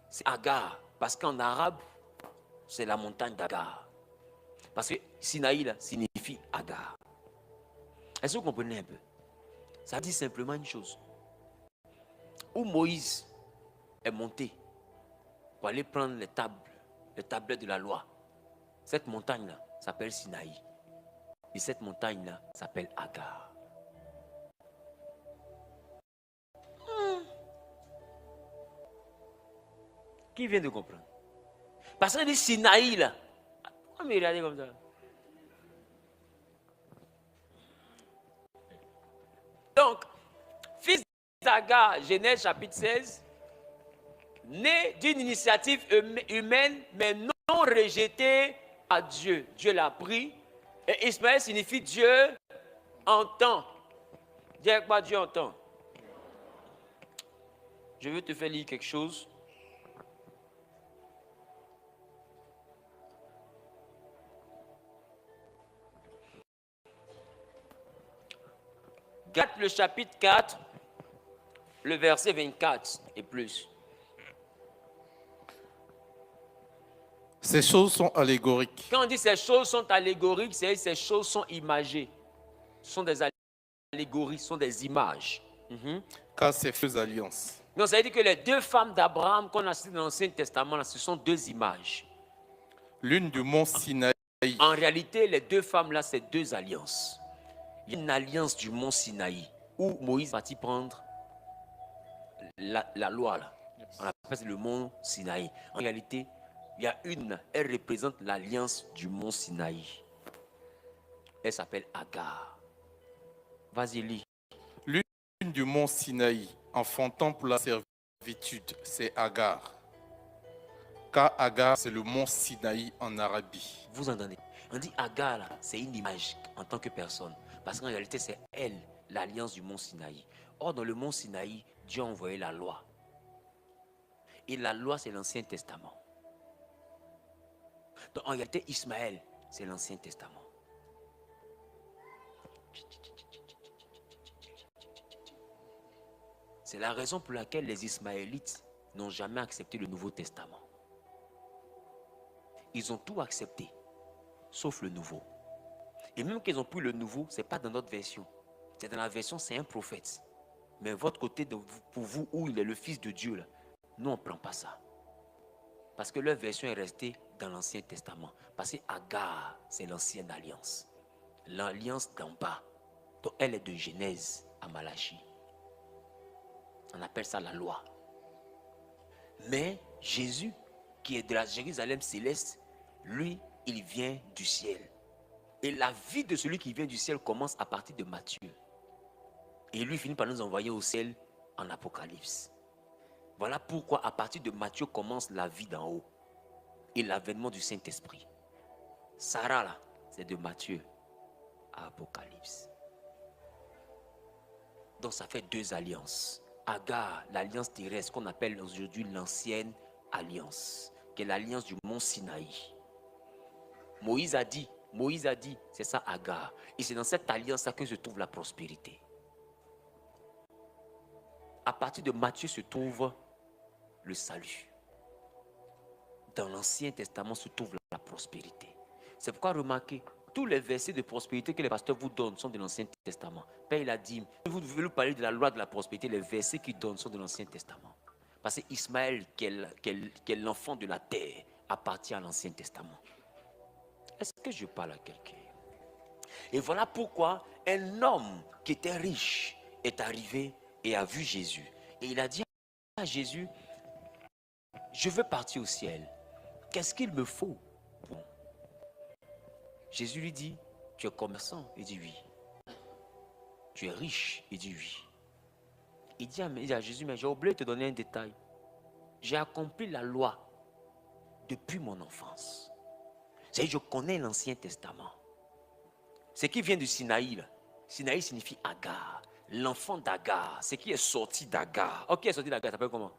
c'est Agar. Parce qu'en arabe, c'est la montagne d'Agar. Parce que Sinaï là, signifie Agar. Est-ce que vous comprenez un peu? Ça dit simplement une chose. Où Moïse est monté pour aller prendre les tablettes de la loi. Cette montagne-là s'appelle Sinaï. Et cette montagne-là s'appelle Agar. Qui vient de comprendre? Parce qu'il dit Sinaï là. Pourquoi me regarder comme ça? Donc, fils d'Agar, Genèse chapitre 16, né d'une initiative humaine, mais non rejetée à Dieu. Dieu l'a pris. Et Ismaël signifie Dieu entend. Dis avec moi, Dieu entend. Je veux te faire lire quelque chose. Galates le chapitre 4, le verset 24 et plus. Ces choses sont allégoriques. Quand on dit ces choses sont allégoriques, c'est ces choses sont imagées. Ce sont des allégories, ce sont des images. Car c'est fausse alliance. Donc ça veut dire que les deux femmes d'Abraham qu'on a citées dans l'Ancien Testament, là, ce sont deux images. L'une du mont Sinaï. En réalité, les deux femmes-là, c'est deux alliances. Il y a une alliance du mont Sinaï, où Moïse va prendre la loi. Là. On appelle le mont Sinaï. En réalité, il y a une, elle représente l'alliance du mont Sinaï. Elle s'appelle Agar. Vas-y, lis. L'une du mont Sinaï, enfantant pour la servitude, c'est Agar. Car Agar, c'est le mont Sinaï en Arabie. Vous entendez? On dit Agar, c'est une image en tant que personne. Parce qu'en réalité, c'est elle, l'alliance du mont Sinaï. Or, dans le mont Sinaï, Dieu a envoyé la loi. Et la loi, c'est l'Ancien Testament. Donc, en réalité, Ismaël, c'est l'Ancien Testament. C'est la raison pour laquelle les Ismaélites n'ont jamais accepté le Nouveau Testament. Ils ont tout accepté, sauf le Nouveau. Et même qu'ils ont pris le Nouveau, ce n'est pas dans notre version. C'est dans la version, c'est un prophète. Mais votre côté, pour vous, où il est le Fils de Dieu, là, nous, on ne prend pas ça. Parce que leur version est restée dans l'Ancien Testament. Parce que Agar, c'est l'ancienne alliance. L'alliance d'en bas. Donc, elle est de Genèse à Malachie. On appelle ça la loi. Mais Jésus, qui est de la Jérusalem céleste, lui, il vient du ciel. Et la vie de celui qui vient du ciel commence à partir de Matthieu. Et lui finit par nous envoyer au ciel en Apocalypse. Voilà pourquoi à partir de Matthieu commence la vie d'en haut. Et l'avènement du Saint-Esprit. Sarah là, c'est de Matthieu à Apocalypse. Donc ça fait deux alliances. Agar, l'alliance terrestre qu'on appelle aujourd'hui l'ancienne alliance, qui est l'alliance du mont Sinaï. Moïse a dit, c'est ça Agar. Et c'est dans cette alliance-là que se trouve la prospérité. À partir de Matthieu se trouve le salut. Dans l'Ancien Testament se trouve la prospérité. C'est pourquoi remarquez, tous les versets de prospérité que les pasteurs vous donnent sont de l'Ancien Testament. Père, il a dit, vous devez lui parler de la loi de la prospérité, les versets qu'il donne sont de l'Ancien Testament. Parce que Ismaël, qui est l'enfant de la terre, appartient à l'Ancien Testament. Est-ce que je parle à quelqu'un? Et voilà pourquoi un homme qui était riche est arrivé et a vu Jésus. Et il a dit à Jésus, je veux partir au ciel. Qu'est-ce qu'il me faut? Bon. Jésus lui dit, tu es commerçant? Il dit oui. Tu es riche? Il dit oui. Il dit à Jésus, mais j'ai oublié de te donner un détail. J'ai accompli la loi depuis mon enfance. C'est-à-dire, je connais l'Ancien Testament. Ce qui vient du Sinaï, là. Sinaï signifie Agar. L'enfant d'Agar, ce qui est sorti d'Agar. Ok, est sorti d'Agar, ça s'appelle comment?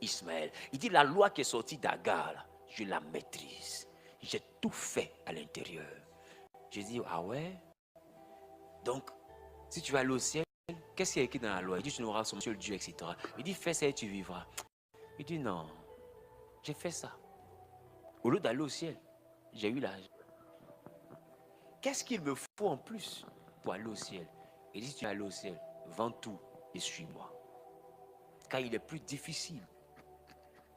Ismaël. Il dit, la loi qui est sortie d'Agar, là, je la maîtrise. J'ai tout fait à l'intérieur. Je dis, ah ouais? Donc, si tu vas aller au ciel, qu'est-ce qu'il y a écrit dans la loi? Il dit, tu n'auras son seul Dieu, etc. Il dit, fais ça et tu vivras. Il dit, non. J'ai fait ça. Au lieu d'aller au ciel, j'ai eu l'âge. Qu'est-ce qu'il me faut en plus pour aller au ciel? Il dit, si tu veux aller au ciel, vends tout et suis-moi. Car il est plus difficile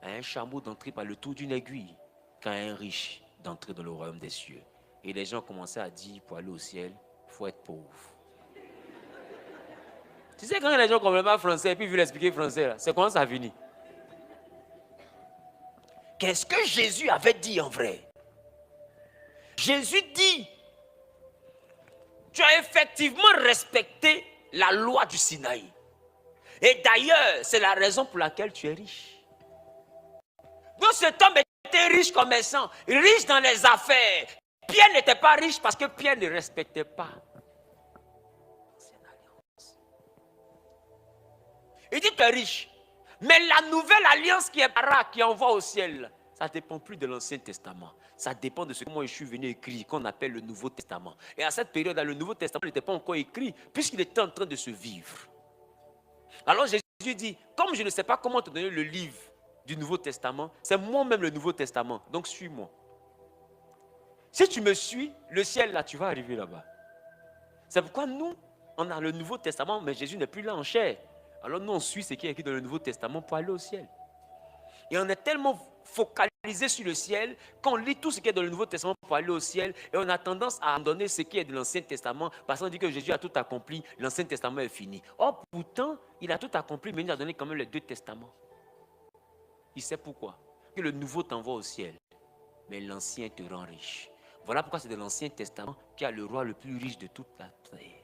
à un chameau d'entrer par le trou d'une aiguille qu'à un riche d'entrer dans le royaume des cieux. Et les gens commençaient à dire, pour aller au ciel, il faut être pauvre. Tu sais, quand les gens ne comprennent pas français et puis ils veulent expliquer français, c'est comment ça finit? Qu'est-ce que Jésus avait dit en vrai? Jésus dit, tu as effectivement respecté la loi du Sinaï. Et d'ailleurs, c'est la raison pour laquelle tu es riche. Donc cet homme était riche commerçant, riche dans les affaires. Pierre n'était pas riche parce que Pierre ne respectait pas. Il dit tu es riche. Mais la nouvelle alliance qui est para, qui envoie au ciel, ça ne dépend plus de l'Ancien Testament. Ça dépend de ce que moi je suis venu écrire, qu'on appelle le Nouveau Testament. Et à cette période, le Nouveau Testament n'était pas encore écrit, puisqu'il était en train de se vivre. Alors Jésus dit, comme je ne sais pas comment te donner le livre du Nouveau Testament, c'est moi-même le Nouveau Testament. Donc suis-moi. Si tu me suis, le ciel là, tu vas arriver là-bas. C'est pourquoi nous, on a le Nouveau Testament, mais Jésus n'est plus là en chair. Alors nous, on suit ce qui est écrit dans le Nouveau Testament pour aller au ciel. Et on est tellement focalisé sur le ciel qu'on lit tout ce qui est dans le Nouveau Testament pour aller au ciel. Et on a tendance à abandonner ce qui est de l'Ancien Testament parce qu'on dit que Jésus a tout accompli, l'Ancien Testament est fini. Or, pourtant, il a tout accompli, mais il a donné quand même les 2 testaments. Il sait pourquoi. Que le Nouveau t'envoie au ciel, mais l'Ancien te rend riche. Voilà pourquoi c'est de l'Ancien Testament qui a le roi le plus riche de toute la terre.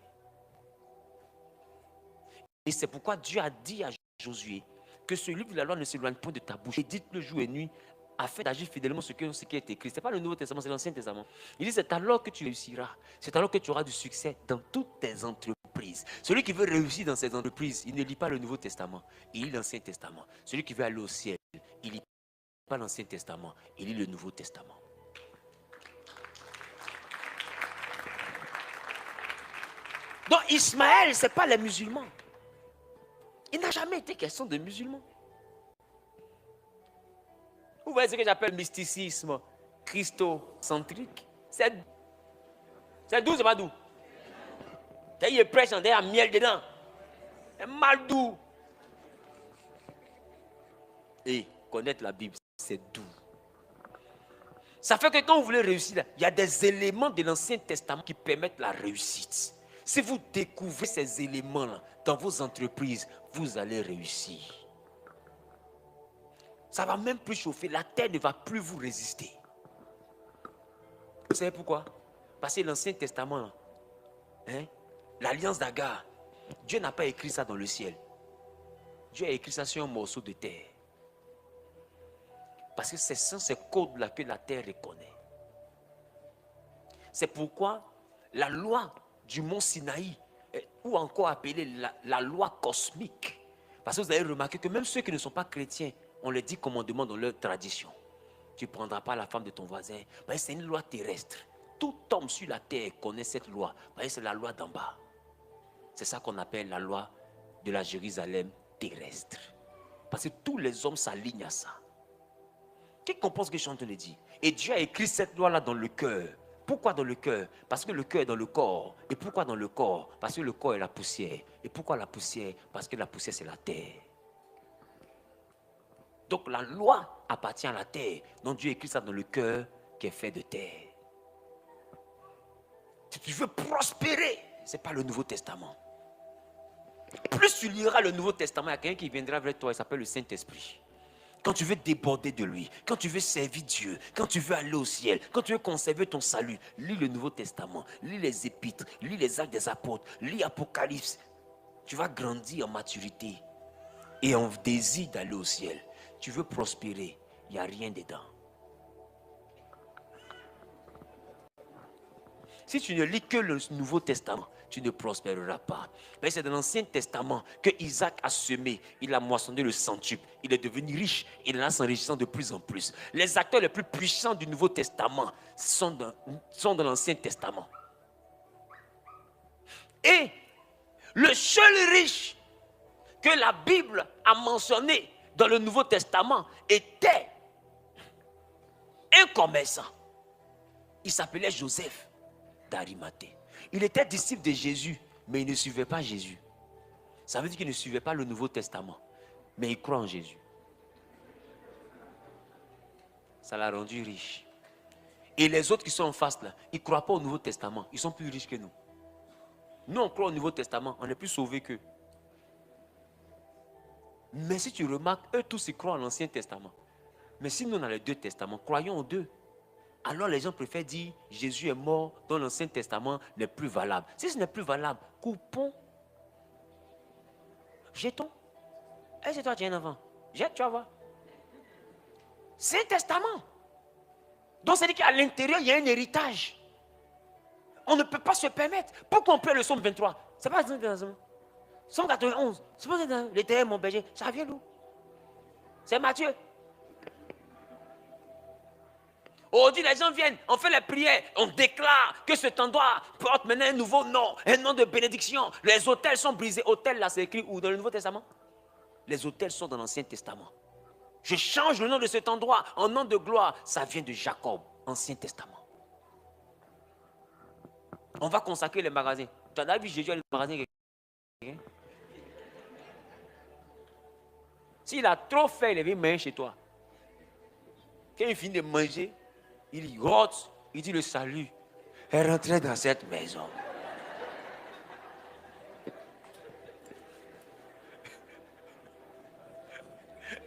Et c'est pourquoi Dieu a dit à Josué que ce livre de la loi ne s'éloigne point de ta bouche. Et dites-le jour et nuit afin d'agir fidèlement ce qui est écrit. Ce n'est pas le Nouveau Testament, c'est l'Ancien Testament. Il dit c'est alors que tu réussiras. C'est alors que tu auras du succès dans toutes tes entreprises. Celui qui veut réussir dans ses entreprises, il ne lit pas le Nouveau Testament, il lit l'Ancien Testament. Celui qui veut aller au ciel, il ne lit pas l'Ancien Testament, il lit le Nouveau Testament. Donc Ismaël, ce n'est pas les musulmans. Il n'a jamais été question de musulmans. Vous voyez ce que j'appelle mysticisme christocentrique. C'est doux, c'est pas doux. Il prêche en derrière miel dedans. C'est mal doux. Et connaître la Bible, c'est doux. Ça fait que quand vous voulez réussir, il y a des éléments de l'Ancien Testament qui permettent la réussite. Si vous découvrez ces éléments-là dans vos entreprises, vous allez réussir. Ça ne va même plus chauffer. La terre ne va plus vous résister. Vous savez pourquoi? Parce que l'Ancien Testament, l'alliance d'Agar, Dieu n'a pas écrit ça dans le ciel. Dieu a écrit ça sur un morceau de terre. Parce que c'est sans ces codes-là que la terre reconnaît. C'est pourquoi la loi du mont Sinaï, ou encore appelée la loi cosmique. Parce que vous avez remarqué que même ceux qui ne sont pas chrétiens, on les dit commandement dans leur tradition. Tu ne prendras pas la femme de ton voisin. C'est une loi terrestre. Tout homme sur la terre connaît cette loi. C'est la loi d'en bas. C'est ça qu'on appelle la loi de la Jérusalem terrestre. Parce que tous les hommes s'alignent à ça. Qu'est-ce qu'on pense que je suis en train de dire? Et Dieu a écrit cette loi-là dans le cœur. Pourquoi dans le cœur? Parce que le cœur est dans le corps. Et pourquoi dans le corps? Parce que le corps est la poussière. Et pourquoi la poussière? Parce que la poussière c'est la terre. Donc la loi appartient à la terre. Donc Dieu écrit ça dans le cœur qui est fait de terre. Si tu veux prospérer, ce n'est pas le Nouveau Testament. Plus tu liras le Nouveau Testament, il y a quelqu'un qui viendra vers toi, il s'appelle le Saint-Esprit. Quand tu veux déborder de lui, quand tu veux servir Dieu, quand tu veux aller au ciel, quand tu veux conserver ton salut, lis le Nouveau Testament, lis les Épîtres, lis les Actes des Apôtres, lis Apocalypse. Tu vas grandir en maturité et en désir d'aller au ciel. Tu veux prospérer, il n'y a rien dedans. Si tu ne lis que le Nouveau Testament, tu ne prospéreras pas. Mais c'est dans l'Ancien Testament que Isaac a semé, il a moissonné le centuple, il est devenu riche, il en a s'enrichissant de plus en plus. Les acteurs les plus puissants du Nouveau Testament sont dans l'Ancien Testament. Et le seul riche que la Bible a mentionné dans le Nouveau Testament était un commerçant. Il s'appelait Joseph d'Arimathée. Il était disciple de Jésus, mais il ne suivait pas Jésus. Ça veut dire qu'il ne suivait pas le Nouveau Testament, mais il croit en Jésus. Ça l'a rendu riche. Et les autres qui sont en face là, ils ne croient pas au Nouveau Testament. Ils sont plus riches que nous. Nous, on croit au Nouveau Testament, on est plus sauvés qu'eux. Mais si tu remarques, eux tous ils croient à l'Ancien Testament. Mais si nous, on a les deux testaments, croyons aux deux. Alors les gens préfèrent dire Jésus est mort, dont l'Ancien Testament n'est plus valable. Si ce n'est plus valable, coupons, jetons. Et c'est toi qui es un enfant. Jette, tu vas voir. C'est un testament. Donc c'est-à-dire qu'à l'intérieur, il y a un héritage. On ne peut pas se permettre. Pourquoi on prie le psaume 23? C'est pas dans Psaume 91. C'est pas dans l'Éternel mon berger. Ça vient d'où? C'est Matthieu. Aujourd'hui, les gens viennent, on fait les prières, on déclare que cet endroit porte maintenant un nouveau nom, un nom de bénédiction. Les autels sont brisés. Autel, là, c'est écrit où? Dans le Nouveau Testament? Les autels sont dans l'Ancien Testament. Je change le nom de cet endroit en nom de gloire. Ça vient de Jacob, Ancien Testament. On va consacrer les magasins. Tu as vu Jésus à le magasin? S'il a trop fait, il vient manger chez toi. Quand il finit de manger, il rote, il dit le salut est rentré dans cette maison.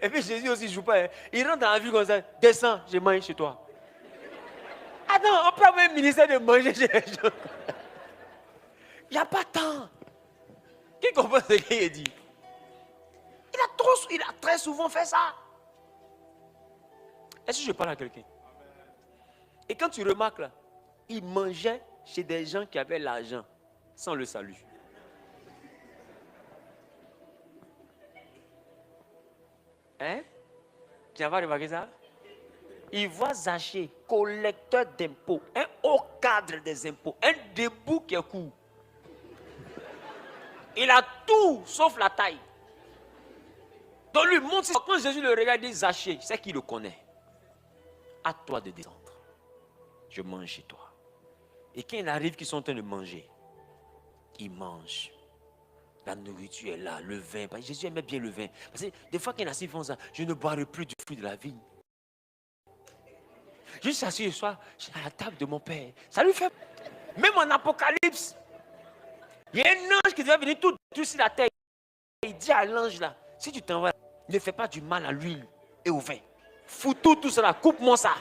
Et puis Jésus aussi ne joue pas. Hein. Il rentre dans la vie comme ça. Descends, je mange chez toi. Ah non, on peut avoir un ministère de manger chez les gens. Il n'y a pas de temps. Qui comprend ce qu'il dit? Il a très souvent fait ça. Est-ce que je parle à quelqu'un? Et quand tu remarques là, il mangeait chez des gens qui avaient l'argent sans le salut. Hein? Tu n'as pas remarqué ça? Il voit Zachée, collecteur d'impôts, un haut cadre des impôts, un debout qui est court. Il a tout sauf la taille. Donc lui montre, quand Jésus le regarde, il dit Zachée, c'est qu'il le connaît. À toi de descendre. Je mange chez toi. Et quand il arrive qu'ils sont en train de manger, ils mangent. La nourriture est là, le vin. Jésus aimait bien le vin. Parce que des fois qu'il y en a qui font ça, je ne boirai plus du fruit de la vigne. Juste assis le soir, à la table de mon père. Ça lui fait. Même en Apocalypse, il y a un ange qui devait venir tout sur la terre. Il dit à l'ange là, si tu t'en vas, ne fais pas du mal à l'huile et au vin. Fous tout cela, coupe-moi ça.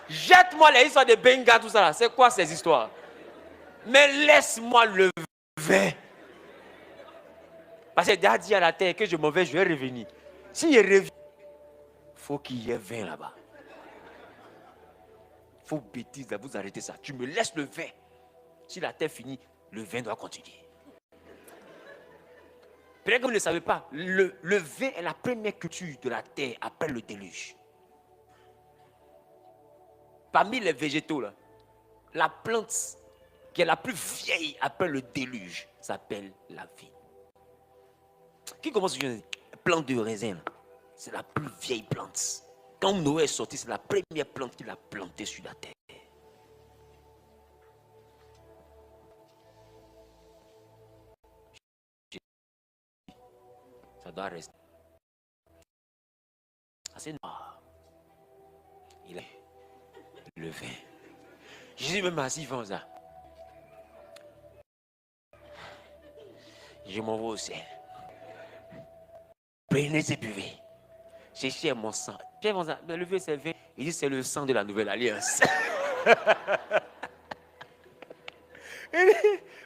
Jette-moi les histoires de Benga, tout ça. C'est quoi ces histoires? Mais laisse-moi le vin. Parce que Dieu a dit à la terre que je m'en vais, je vais revenir. S'il revient, il faut qu'il y ait vin là-bas. Il faut bêtise, vous arrêtez ça. Tu me laisses le vin. Si la terre finit, le vin doit continuer. Peut-être que vous ne le savez pas, le vin est la première culture de la terre après le déluge. Parmi les végétaux, là, la plante qui est la plus vieille après le déluge s'appelle la vigne. Qui commence à dire plante de raisin? C'est la plus vieille plante. Quand Noé est sorti, c'est la première plante qu'il a plantée sur la terre. Ça doit rester. C'est noir. Il est le vin. Jésus même assis comme ça. Je m'en vais au ciel. Prenez et buvez. Cherchez mon sang. Pierre ça, le vieux c'est vin. Il dit c'est le sang de la nouvelle alliance.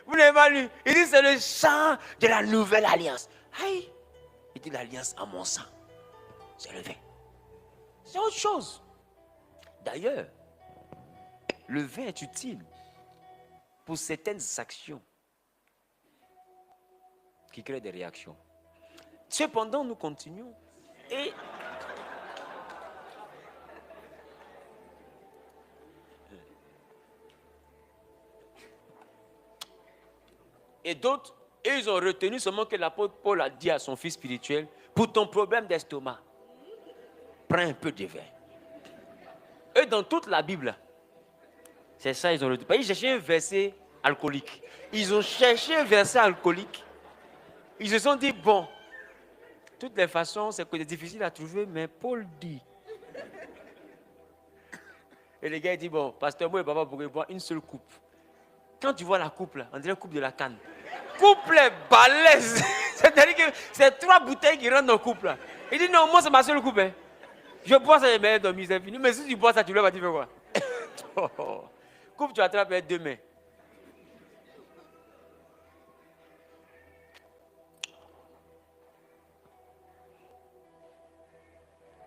Vous n'avez pas lu. Il dit c'est le sang de la nouvelle alliance. Aïe. Il dit l'alliance à mon sang. C'est le vin. C'est autre chose. D'ailleurs, le vin est utile pour certaines actions qui créent des réactions. Cependant, nous continuons. Et d'autres, ils ont retenu seulement que l'apôtre Paul a dit à son fils spirituel, pour ton problème d'estomac, prends un peu de vin. Eux, dans toute la Bible, c'est ça, ils ont le. Ils cherchaient un verset alcoolique. Ils ont cherché un verset alcoolique. Ils se sont dit, bon, de toutes les façons, c'est difficile à trouver, mais Paul dit. Et les gars, ils disent, bon, pasteur, moi et papa pourraient boire une seule coupe. Quand tu vois la coupe, là, on dirait coupe de la canne. Couple est balèze. C'est-à-dire que c'est 3 bouteilles qui rentrent dans le couple, là. Il dit, non, moi, c'est ma seule coupe. Hein. Je bois ça, mais dans c'est fini. Mais si tu bois ça, tu lèves, tu fais quoi? Coupe, tu attrapes avec 2 mains.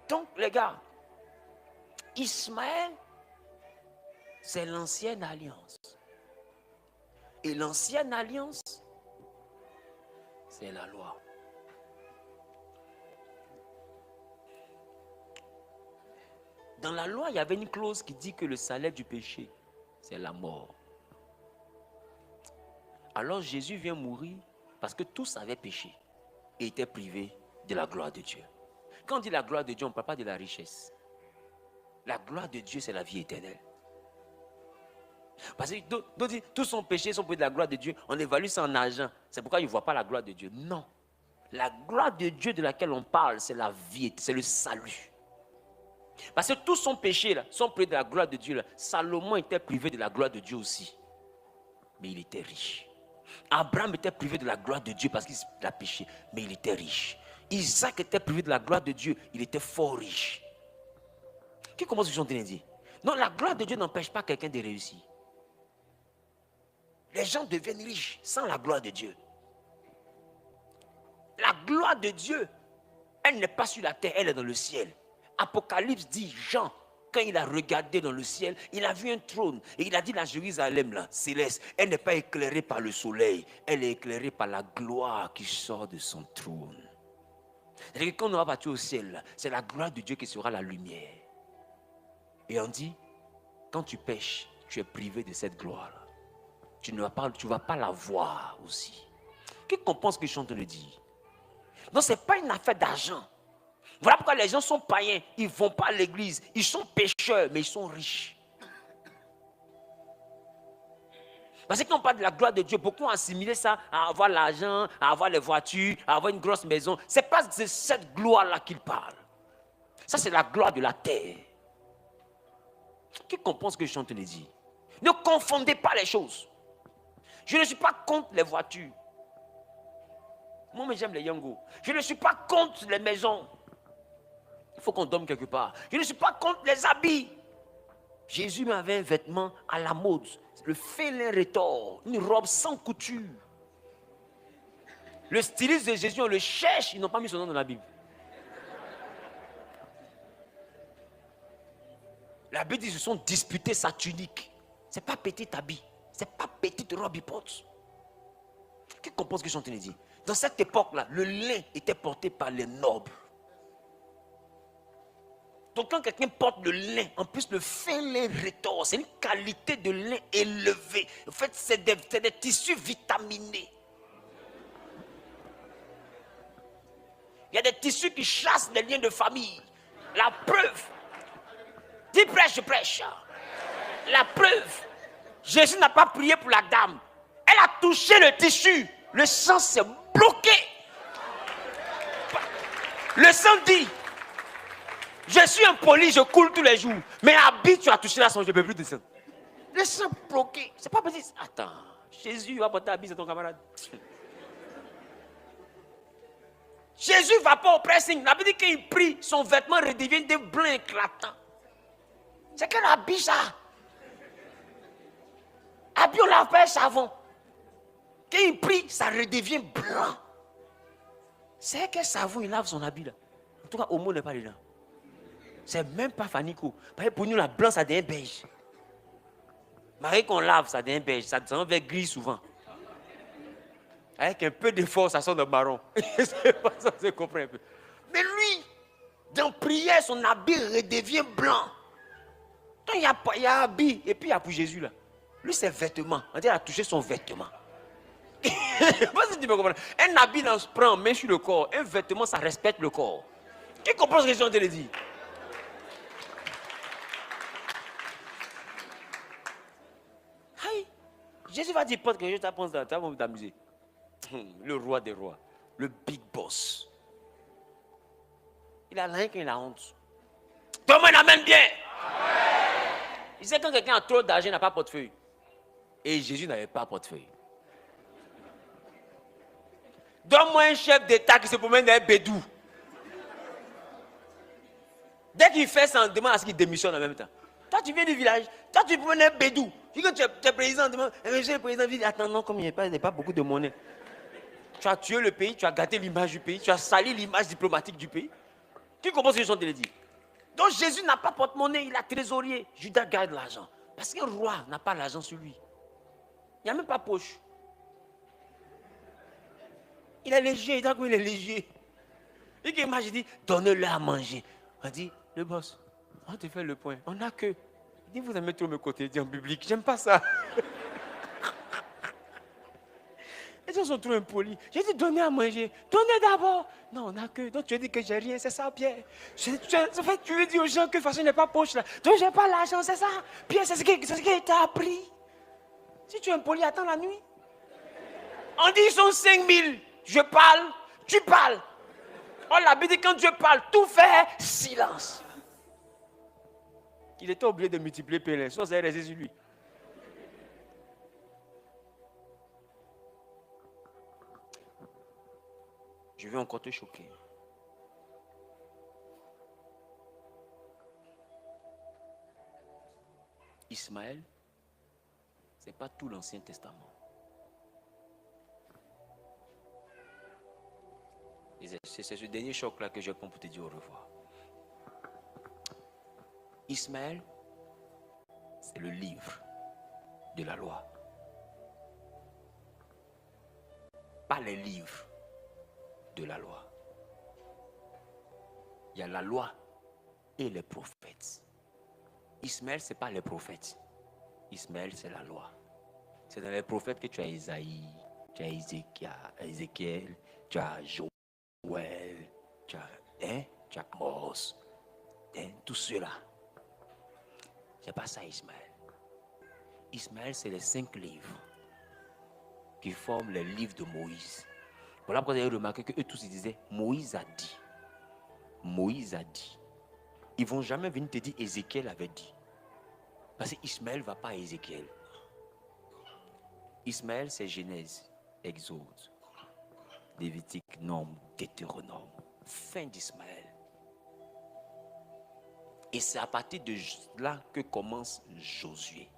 Donc, les gars, Ismaël, c'est l'ancienne alliance. Et l'ancienne alliance, c'est la loi. Dans la loi, il y avait une clause qui dit que le salaire du péché, c'est la mort. Alors Jésus vient mourir parce que tous avaient péché et étaient privés de la gloire de Dieu. Quand on dit la gloire de Dieu, on ne parle pas de la richesse. La gloire de Dieu, c'est la vie éternelle. Parce que tous sont péchés, sont privés de la gloire de Dieu. On évalue ça en argent. C'est pourquoi ils ne voient pas la gloire de Dieu. Non. La gloire de Dieu de laquelle on parle, c'est la vie, c'est le salut. Parce que tous sont péchés, là, sont privés de la gloire de Dieu. Là. Salomon était privé de la gloire de Dieu aussi. Mais il était riche. Abraham était privé de la gloire de Dieu parce qu'il a péché. Mais il était riche. Isaac était privé de la gloire de Dieu. Il était fort riche. Qui commence ce que je suis en train de dire? Non, la gloire de Dieu n'empêche pas quelqu'un de réussir. Les gens deviennent riches sans la gloire de Dieu. La gloire de Dieu, elle n'est pas sur la terre, elle est dans le ciel. Apocalypse dit, Jean, quand il a regardé dans le ciel, il a vu un trône. Et il a dit, la Jérusalem, là, céleste, elle n'est pas éclairée par le soleil. Elle est éclairée par la gloire qui sort de son trône. C'est-à-dire que quand on va partir au ciel, c'est la gloire de Dieu qui sera la lumière. Et on dit, quand tu pêches, tu es privé de cette gloire-là. Tu ne vas pas la voir aussi. Qui comprend ce que je suis en train de dire? Non, ce n'est pas une affaire d'argent. Voilà pourquoi les gens sont païens. Ils ne vont pas à l'église. Ils sont pécheurs, mais ils sont riches. Parce que quand on parle de la gloire de Dieu, beaucoup ont assimilé ça à avoir l'argent, à avoir les voitures, à avoir une grosse maison. Ce n'est pas de cette gloire-là qu'ils parlent. Ça, c'est la gloire de la terre. Qui comprend ce que je suis en train de dire? Ne confondez pas les choses. Je ne suis pas contre les voitures. Moi, j'aime les Yango. Je ne suis pas contre les maisons. Il faut qu'on dorme quelque part. Je ne suis pas contre les habits. Jésus m'avait un vêtement à la mode. Le félin rétor. Une robe sans couture. Le styliste de Jésus, on le cherche. Ils n'ont pas mis son nom dans la Bible. La Bible dit qu'ils se sont disputés sa tunique. Ce n'est pas petit habit. Ce n'est pas petite robe il porte. Qui comprend ce que je suis en train de dire? Dans cette époque-là, le lin était porté par les nobles. Donc quand quelqu'un porte le lin, en plus le fin lin rétor, c'est une qualité de lin élevée. En fait, c'est des tissus vitaminés. Il y a des tissus qui chassent les liens de famille. La preuve. Dis prêche, je prêche. La preuve. Jésus n'a pas prié pour la dame. Elle a touché le tissu. Le sang s'est bloqué. Le sang dit, je suis impoli, je coule tous les jours. Mais habite, tu as touché la sang, je ne peux plus descendre. Le sang bloqué. C'est pas petit. Attends, Jésus va porter habit, c'est ton camarade. Jésus ne va pas au pressing. La Bible dit qu'il prie, son vêtement redevient de blanc éclatant. C'est quel habit ça? Habit, on lave pas un savon. Quand il prie, ça redevient blanc. C'est quel savon il lave son habit là? En tout cas, Homo n'est pas dedans. C'est même pas Fanico. Parce que pour nous, la blanc, ça devient beige. Marie qu'on lave, ça devient beige. Ça devient gris souvent. Avec un peu d'effort, ça sort de marron. C'est pas ça, je comprends un peu. Mais lui, dans prière, son habit redevient blanc. Donc il y a habit, et puis il y a pour Jésus là. Lui, c'est vêtement. On dit qu'il a touché son vêtement. Je sais pas si tu peux comprendre. Un habit, on se prend, main sur le corps. Un vêtement, ça respecte le corps. Qui comprend ce que je suis en train de dire? Jésus va dire, porte quelque chose, tu vas t'amuser. Le roi des rois, le big boss. Il a rien qu'il a honte. Tout le monde amène bien. Il sait quand quelqu'un a trop d'argent, il n'a pas de portefeuille. Et Jésus n'avait pas de portefeuille. Donne-moi un chef d'État qui se promène dans un bédou. Dès qu'il fait ça, on demande à ce qu'il démissionne en même temps. Toi, tu viens du village, toi, tu promènes un bédou. Tu es président, on demande, monsieur le président, dit, attends, non, comme il n'y a pas beaucoup de monnaie. Tu as tué le pays, tu as gâté l'image du pays, tu as sali l'image diplomatique du pays. Tu comprends ce que je suis en train de dire? Donc Jésus n'a pas de porte-monnaie, il a trésorier. Judas garde l'argent. Parce qu'un roi n'a pas l'argent sur lui. Il n'y a même pas poche. Il est léger, il est léger. Et que moi j'ai dit, donnez-le à manger. On dit, le boss, on te fait le point. On n'a que. Il dit, vous aimez trop me côté, dit en public. J'aime pas ça. Les gens sont trop impolis. J'ai dit, donnez à manger. Donnez d'abord. Non, on n'a que. Donc tu as dit que j'ai rien, c'est ça, Pierre. En fait, tu veux dire aux gens que de toute façon, il n'est pas poche là. Donc j'ai pas l'argent, c'est ça. Pierre, c'est ce qui t'a appris. Si tu es impoli, attends la nuit. On dit, ils sont 5000. Je parle, tu parles. On l'a dit, quand Dieu parle, tout fait silence. Il était obligé de multiplier Pélin, sinon ça allait rester sur lui. Je vais encore te choquer. Ismaël, ce n'est pas tout l'Ancien Testament. C'est ce dernier choc-là que je prends pour te dire au revoir. Ismaël, c'est le livre de la loi. Pas les livres de la loi. Il y a la loi et les prophètes. Ismaël, ce n'est pas les prophètes. Ismaël, c'est la loi. C'est dans les prophètes que tu as Isaïe, tu as Ézéchiel, tu as Joël, tu as Amos, tout cela. C'est pas ça Ismaël. Ismaël, c'est les 5 livres qui forment les livres de Moïse. Voilà pourquoi vous avez remarqué qu'eux tous ils disaient Moïse a dit. Moïse a dit. Ils ne vont jamais venir te dire Ézéchiel avait dit. Parce qu'Ismaël ne va pas à Ézéchiel. Ismaël, c'est Genèse, Exode, Lévitique, Nombre, Deutéronome. Fin d'Ismaël. Et c'est à partir de là que commence Josué.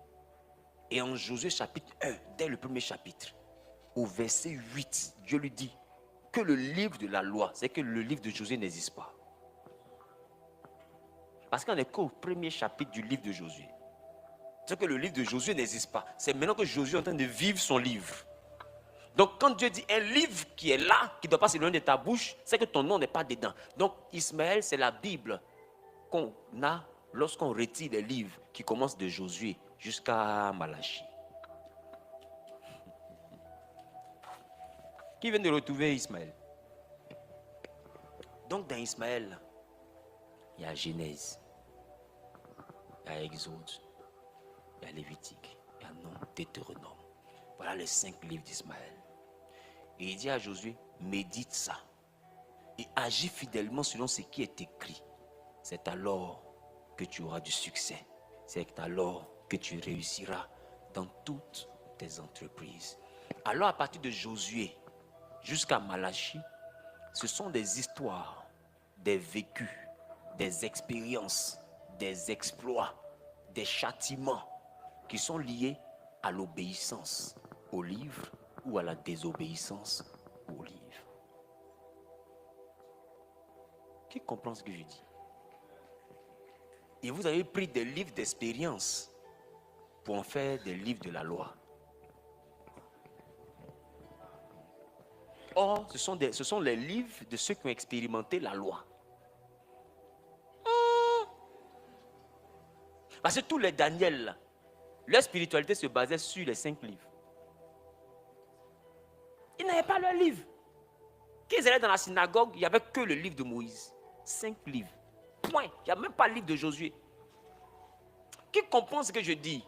Et en Josué chapitre 1, dès le premier chapitre, au verset 8, Dieu lui dit que le livre de la loi, c'est que le livre de Josué n'existe pas. Parce qu'on n'est qu'au premier chapitre du livre de Josué. C'est que le livre de Josué n'existe pas. C'est maintenant que Josué est en train de vivre son livre. Donc quand Dieu dit un livre qui est là, qui ne doit pas s'éloigner de ta bouche, c'est que ton nom n'est pas dedans. Donc Ismaël, c'est la Bible qu'on a lorsqu'on retire les livres qui commencent de Josué jusqu'à Malachie. Qui vient de retrouver Ismaël? Donc dans Ismaël, il y a Genèse, il y a Exode, il y a Lévitique, il y a Nombre, Deutéronome. Voilà les 5 livres d'Ismaël. Et il dit à Josué, médite ça et agis fidèlement selon ce qui est écrit. C'est alors que tu auras du succès. C'est alors que tu réussiras dans toutes tes entreprises. Alors à partir de Josué jusqu'à Malachie, ce sont des histoires, des vécus, des expériences, des exploits, des châtiments qui sont liés à l'obéissance au livre ou à la désobéissance au livre. Qui comprend ce que je dis? Et vous avez pris des livres d'expérience pour en faire des livres de la loi. Or, ce sont les livres de ceux qui ont expérimenté la loi. Parce que tous les Daniel, leur spiritualité se basait sur les 5 livres. Ils n'avaient pas leur livre. Quand ils allaient dans la synagogue, il n'y avait que le livre de Moïse. 5 livres. Point. Il n'y a même pas le livre de Josué. Qui comprend ce que je dis?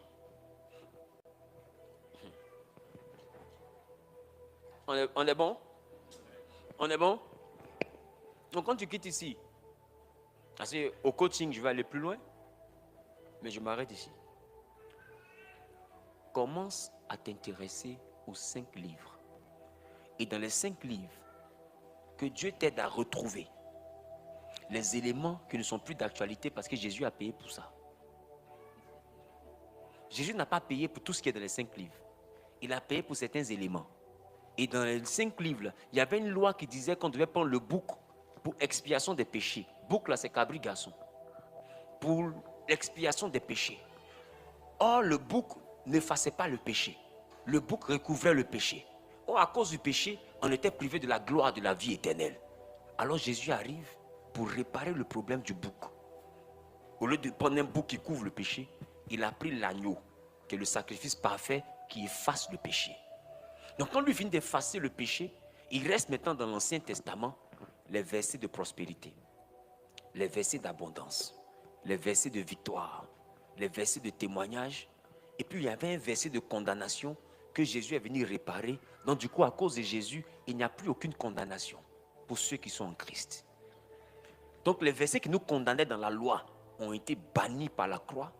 On est bon? On est bon? Donc quand tu quittes ici, parce qu'au coaching, je vais aller plus loin, mais je m'arrête ici. Commence à t'intéresser aux 5 livres. Et dans les 5 livres, que Dieu t'aide à retrouver les éléments qui ne sont plus d'actualité parce que Jésus a payé pour ça. Jésus n'a pas payé pour tout ce qui est dans les 5 livres. Il a payé pour certains éléments. Et dans les 5 livres, il y avait une loi qui disait qu'on devait prendre le bouc pour expiation des péchés. Bouc là, c'est cabri garçon. Pour l'expiation des péchés. Or, le bouc n'effaçait pas le péché. Le bouc recouvrait le péché. Or, à cause du péché, on était privé de la gloire de la vie éternelle. Alors Jésus arrive pour réparer le problème du bouc. Au lieu de prendre un bouc qui couvre le péché, il a pris l'agneau, qui est le sacrifice parfait qui efface le péché. Donc quand lui finit d'effacer le péché, il reste maintenant dans l'Ancien Testament les versets de prospérité, les versets d'abondance, les versets de victoire, les versets de témoignage. Et puis il y avait un verset de condamnation que Jésus est venu réparer. Donc du coup, à cause de Jésus, il n'y a plus aucune condamnation pour ceux qui sont en Christ. Donc les versets qui nous condamnaient dans la loi ont été bannis par la croix.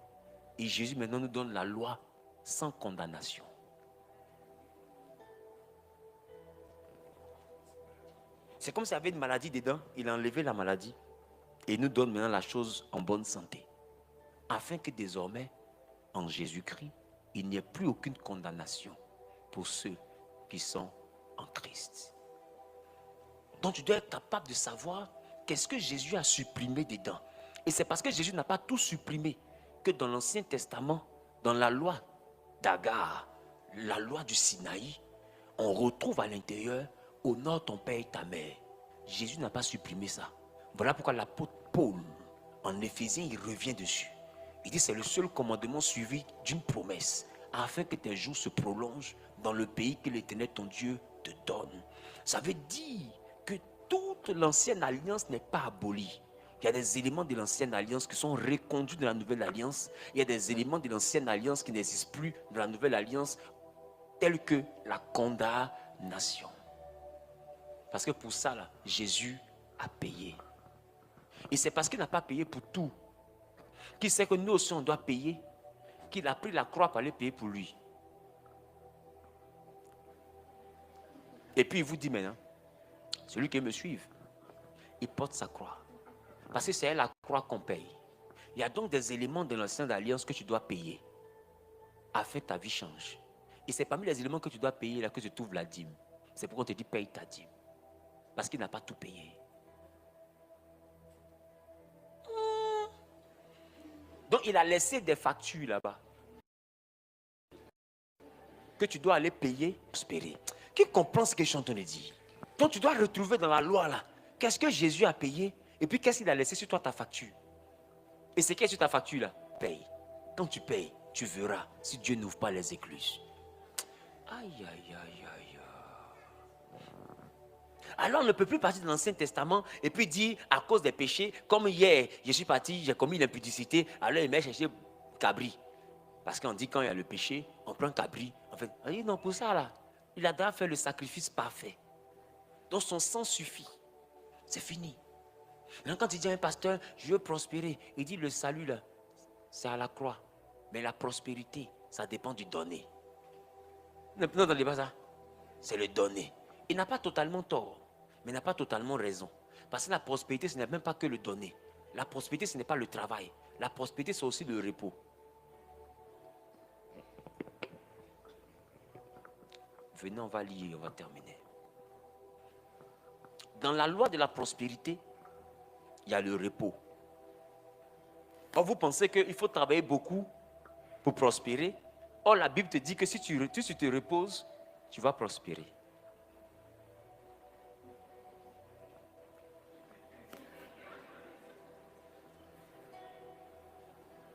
Et Jésus maintenant nous donne la loi sans condamnation. C'est comme s'il y avait une maladie dedans, il a enlevé la maladie et il nous donne maintenant la chose en bonne santé. Afin que désormais, en Jésus-Christ, il n'y ait plus aucune condamnation pour ceux qui sont en Christ. Donc tu dois être capable de savoir qu'est-ce que Jésus a supprimé dedans. Et c'est parce que Jésus n'a pas tout supprimé que dans l'Ancien Testament, dans la loi d'Agar, la loi du Sinaï, on retrouve à l'intérieur « Honore ton père et ta mère ». Jésus n'a pas supprimé ça. Voilà pourquoi l'apôtre Paul, en Éphésiens, il revient dessus. Il dit c'est le seul commandement suivi d'une promesse, afin que tes jours se prolongent dans le pays que l'Éternel ton Dieu te donne. Ça veut dire que toute l'ancienne alliance n'est pas abolie. Il y a des éléments de l'ancienne alliance qui sont reconduits dans la nouvelle alliance. Il y a des éléments de l'ancienne alliance qui n'existent plus dans la nouvelle alliance, tels que la condamnation. Parce que pour ça, là, Jésus a payé. Et c'est parce qu'il n'a pas payé pour tout, qu'il sait que nous aussi on doit payer, qu'il a pris la croix pour aller payer pour lui. Et puis il vous dit maintenant, celui qui me suive, il porte sa croix. Parce que c'est la croix qu'on paye. Il y a donc des éléments de l'ancienne alliance que tu dois payer, afin que ta vie change. Et c'est parmi les éléments que tu dois payer là que tu trouves la dîme. C'est pourquoi on te dit paye ta dîme. Parce qu'il n'a pas tout payé. Donc il a laissé des factures là-bas que tu dois aller payer, prospérer. Qui comprend ce que je suis en train de dire? Donc tu dois retrouver dans la loi là, qu'est-ce que Jésus a payé et puis qu'est-ce qu'il a laissé sur toi ta facture. Et c'est qu'est-ce sur ta facture là? Paye. Quand tu payes, tu verras si Dieu n'ouvre pas les écluses. Aïe, aïe, aïe, aïe. Alors on ne peut plus partir de l'Ancien Testament et puis dire à cause des péchés, comme hier, je suis parti, j'ai commis l'impudicité, alors il m'a cherché cabri. Parce qu'on dit quand il y a le péché, on prend cabri. En fait, on dit non, pour ça là, il a déjà fait le sacrifice parfait. Donc son sang suffit. C'est fini. Maintenant, quand il dit à un pasteur, je veux prospérer, il dit le salut là, c'est à la croix. Mais la prospérité, ça dépend du donner. Non, dans les bazars, c'est le donner. Il n'a pas totalement tort, mais il n'a pas totalement raison. Parce que la prospérité, ce n'est même pas que le donner. La prospérité, ce n'est pas le travail. La prospérité, c'est aussi le repos. Venez, on va lire, on va terminer. Dans la loi de la prospérité, il y a le repos. Or, vous pensez qu'il faut travailler beaucoup pour prospérer. Or, la Bible te dit que si tu te reposes, tu vas prospérer.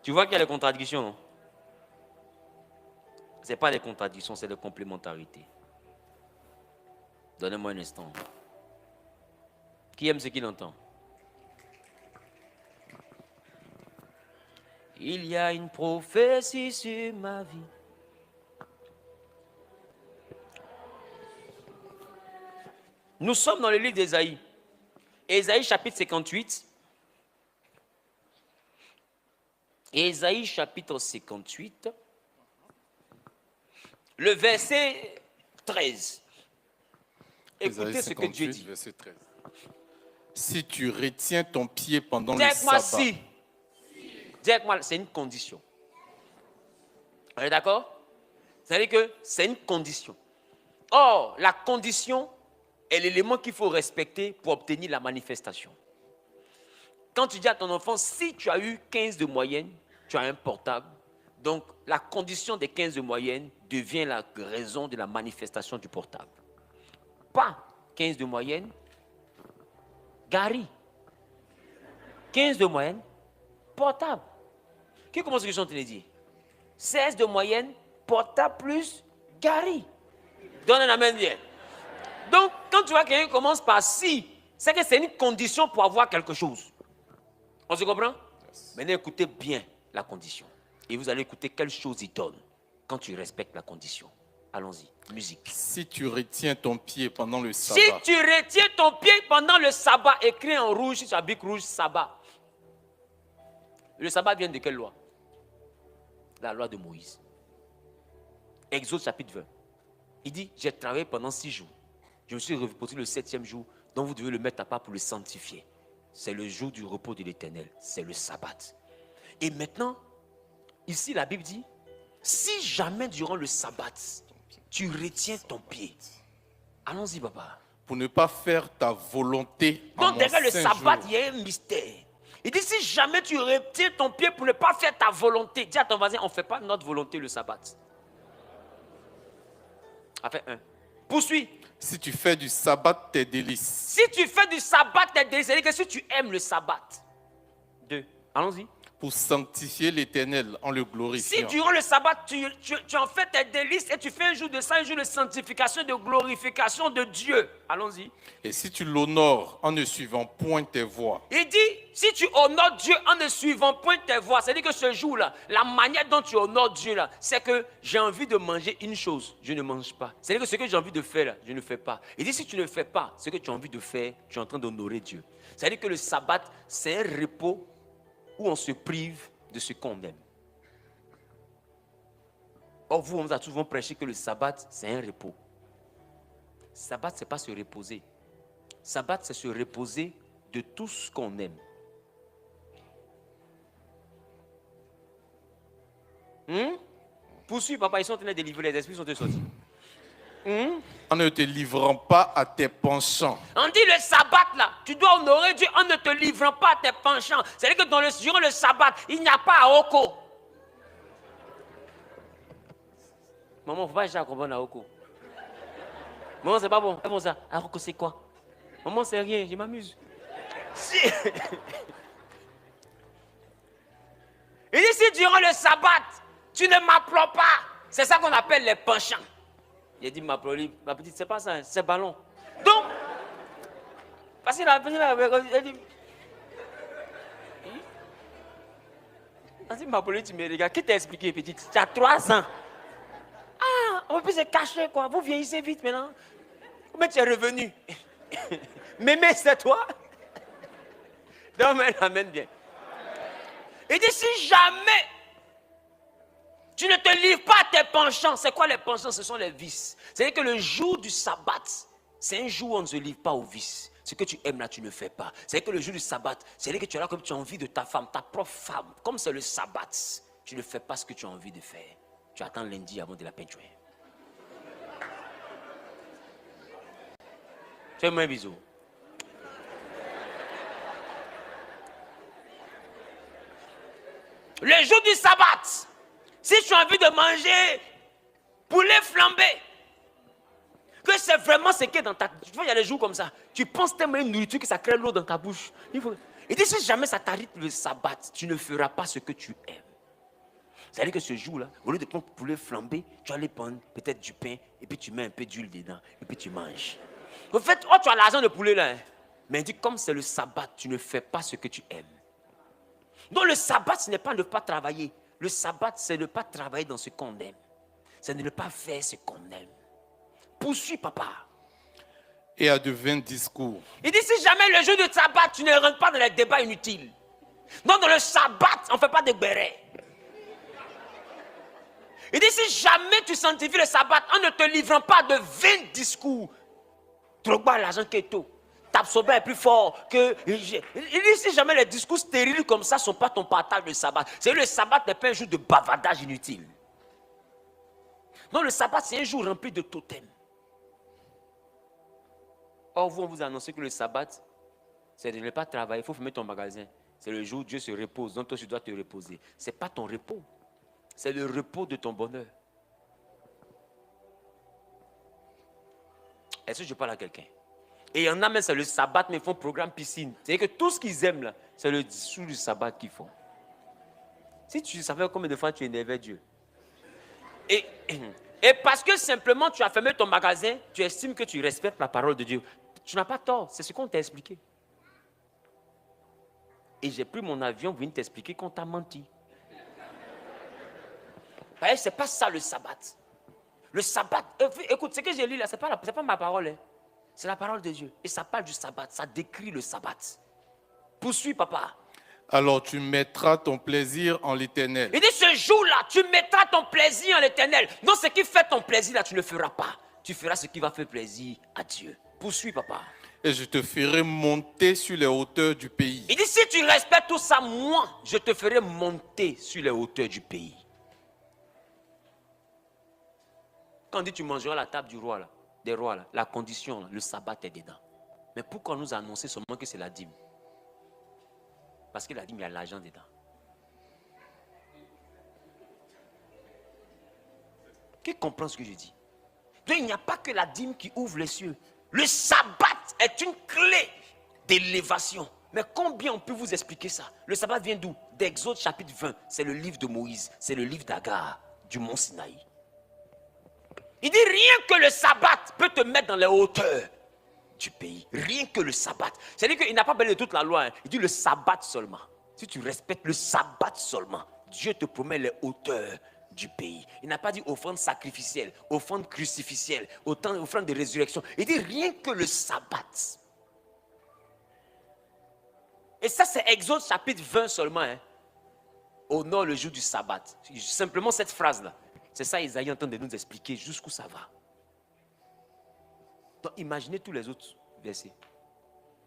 Tu vois qu'il y a des contradictions, non? Ce n'est pas des contradictions, c'est des complémentarités. Donnez-moi un instant. Qui aime ce qu'il entend? Il y a une prophétie sur ma vie. Nous sommes dans le livre d'Ésaïe. Ésaïe chapitre 58. Ésaïe chapitre 58. Le verset 13. Écoutez Ésaïe ce que Dieu 58, dit. verset 13. Si tu retiens ton pied pendant Dis le avec moi sabbat. si. Dis avec moi, c'est une condition. On est d'accord? C'est-à-dire que c'est une condition. Or, la condition est l'élément qu'il faut respecter pour obtenir la manifestation. Quand tu dis à ton enfant, si tu as eu 15 de moyenne, tu as un portable. Donc, la condition des 15 de moyenne devient la raison de la manifestation du portable. Pas 15 de moyenne, Gary. 15 de moyenne, portable. Qui commence ce que je suis en train de dire? 16 de moyenne, portable plus Gary. Donne un amen bien. Donc, quand tu vois quelqu'un qui commence par si, c'est que c'est une condition pour avoir quelque chose. On se comprend? Yes. Maintenant, écoutez bien la condition. Et vous allez écouter quelle chose il donne quand tu respectes la condition. Allons-y, musique. Si tu retiens ton pied pendant le sabbat. Si tu retiens ton pied pendant le sabbat, écrit en rouge sur sa bic rouge, sabbat. Le sabbat vient de quelle loi? La loi de Moïse. Exode chapitre 20. Il dit, j'ai travaillé pendant 6 jours. Je me suis reposé le 7e jour, donc vous devez le mettre à part pour le sanctifier. C'est le jour du repos de l'Éternel. C'est le sabbat. Et maintenant, ici la Bible dit, si jamais durant le sabbat, tu retiens ton pied. Allons-y, papa. Pour ne pas faire ta volonté. Donc derrière le sabbat, il y a un mystère. Il dit, si jamais tu retiens ton pied pour ne pas faire ta volonté, dis à ton voisin, on ne fait pas notre volonté le sabbat. Fait 1. Poursuis. Si tu fais du sabbat tes délices. Si tu fais du sabbat tes délices, c'est-à-dire que si tu aimes le sabbat. 2. Allons-y. Pour sanctifier l'Éternel en le glorifiant. Si durant le sabbat, tu en fais tes délices et tu fais un jour de ça, un jour de sanctification, de glorification de Dieu. Allons-y. Et si tu l'honores en ne suivant point tes voies. Il dit, si tu honores Dieu en ne suivant point tes voies, c'est-à-dire que ce jour-là, la manière dont tu honores Dieu, là, c'est que j'ai envie de manger une chose, je ne mange pas. C'est-à-dire que ce que j'ai envie de faire, là, je ne fais pas. Il dit, si tu ne fais pas ce que tu as envie de faire, tu es en train d'honorer Dieu. C'est-à-dire que le sabbat, c'est un repos où on se prive de ce qu'on aime. Or, vous, on vous a souvent prêché que le sabbat, c'est un repos. Sabbat, ce n'est pas se reposer. Sabbat, c'est se reposer de tout ce qu'on aime. Poursuis, papa, ils sont en train de délivrer, les esprits sont sortis. En ne te livrant pas à tes penchants. On dit le sabbat là, tu dois honorer Dieu en ne te livrant pas à tes penchants. C'est-à-dire que durant le sabbat, il n'y a pas à Oko. Maman, il ne faut pas déjà comprendre à Oko. Maman, c'est pas bon. C'est bon ça. À Oko, c'est quoi? Maman, c'est rien, je m'amuse. Si. Il dit si durant le sabbat, tu ne m'applaudis pas. C'est ça qu'on appelle les penchants. Il a dit, ma petite, c'est pas ça, c'est ballon. Donc, parce que la petite, elle dit, ma petite, tu me regardes, qui t'a expliqué, petite? Tu as 3 ans. Ah, on peut se cacher, quoi. Vous vieillissez vite maintenant. Mais tu es revenu. Mémé, c'est toi? Donc, amène bien. Il dit, si jamais tu ne te livres pas à tes penchants. C'est quoi les penchants? Ce sont les vices. C'est-à-dire que le jour du sabbat, c'est un jour où on ne se livre pas aux vices. Ce que tu aimes là, tu ne fais pas. C'est-à-dire que le jour du sabbat, c'est-à-dire que tu es là comme tu as envie de ta femme, ta propre femme. Comme c'est le sabbat, tu ne fais pas ce que tu as envie de faire. Tu attends lundi avant de la peinturer. Fais-moi un bisou. Le jour du sabbat, si tu as envie de manger poulet flambé, que c'est vraiment ce qui est dans ta... Tu vois, il y a des jours comme ça, tu penses tellement à une nourriture que ça crée l'eau dans ta bouche. Il dit, si jamais ça t'arrive le sabbat, tu ne feras pas ce que tu aimes. C'est-à-dire que ce jour-là, au lieu de prendre poulet flambé, tu vas aller prendre peut-être du pain, et puis tu mets un peu d'huile dedans, et puis tu manges. En fait, tu as l'argent de poulet là, hein. Mais il dit, comme c'est le sabbat, tu ne fais pas ce que tu aimes. Donc le sabbat, ce n'est pas ne pas travailler. Le sabbat, c'est ne pas travailler dans ce qu'on aime. C'est ne pas faire ce qu'on aime. Poursuis, papa. et à de vains discours. Il dit, si jamais le jour du sabbat, tu ne rentres pas dans les débats inutiles. Non, dans le sabbat, on ne fait pas de béret. Il dit, si jamais tu sanctifies le sabbat en ne te livrant pas de vains discours, Drogba, l'argent keto, t'absorber est plus fort que... Il dit, si jamais les discours stériles comme ça ne sont pas ton partage de sabbat, c'est que le sabbat n'est pas un jour de bavardage inutile. Non, le sabbat, c'est un jour rempli de totems. Or, vous, on vous annonce que le sabbat, c'est de ne pas travailler, il faut fermer ton magasin. C'est le jour où Dieu se repose, donc toi, tu dois te reposer. Ce n'est pas ton repos, c'est le repos de ton bonheur. Est-ce que je parle à quelqu'un? Et il y en a même, c'est le sabbat, mais ils font programme piscine. C'est-à-dire que tout ce qu'ils aiment là, c'est le jour du sabbat qu'ils font. Si tu savais combien de fois tu énervais Dieu. Et parce que simplement tu as fermé ton magasin, tu estimes que tu respectes la parole de Dieu. Tu n'as pas tort, c'est ce qu'on t'a expliqué. Et j'ai pris mon avion pour venir t'expliquer qu'on t'a menti. Ce n'est pas ça le sabbat. Le sabbat, écoute, ce que j'ai lu là, ce n'est pas ma parole. Hein. C'est la parole de Dieu. Et ça parle du sabbat, ça décrit le sabbat. Poursuis, papa. Alors tu mettras ton plaisir en l'Éternel. Il dit, ce jour-là, tu mettras ton plaisir en l'Éternel. Non, ce qui fait ton plaisir là, tu ne le feras pas. Tu feras ce qui va faire plaisir à Dieu. Poursuis, papa. Et je te ferai monter sur les hauteurs du pays. Il dit, si tu respectes tout ça, moi, je te ferai monter sur les hauteurs du pays. Quand on dit tu mangeras à la table du roi, là, des rois, là, la condition, là, le sabbat est dedans. Mais pourquoi nous annoncer seulement que c'est la dîme? Parce que la dîme, il y a l'argent dedans. Qui comprend ce que je dis? Donc il n'y a pas que la dîme qui ouvre les cieux. Le sabbat est une clé d'élévation. Mais combien on peut vous expliquer ça? Le sabbat vient d'où? D'Exode chapitre 20. C'est le livre de Moïse. C'est le livre d'Agar, du mont Sinaï. Il dit rien que le sabbat peut te mettre dans les hauteurs du pays. Rien que le sabbat. C'est-à-dire qu'il n'a pas besoin de toute la loi. Hein. Il dit le sabbat seulement. Si tu respectes le sabbat seulement, Dieu te promet les hauteurs du pays. Il n'a pas dit offrande sacrificielle, offrande crucificielle, offrande de résurrection. Il dit rien que le sabbat. Et ça, c'est Exode chapitre 20 seulement. Hein. Honore le jour du sabbat. Simplement cette phrase-là. C'est ça Isaïe est en train de nous expliquer jusqu'où ça va. Donc imaginez tous les autres versets.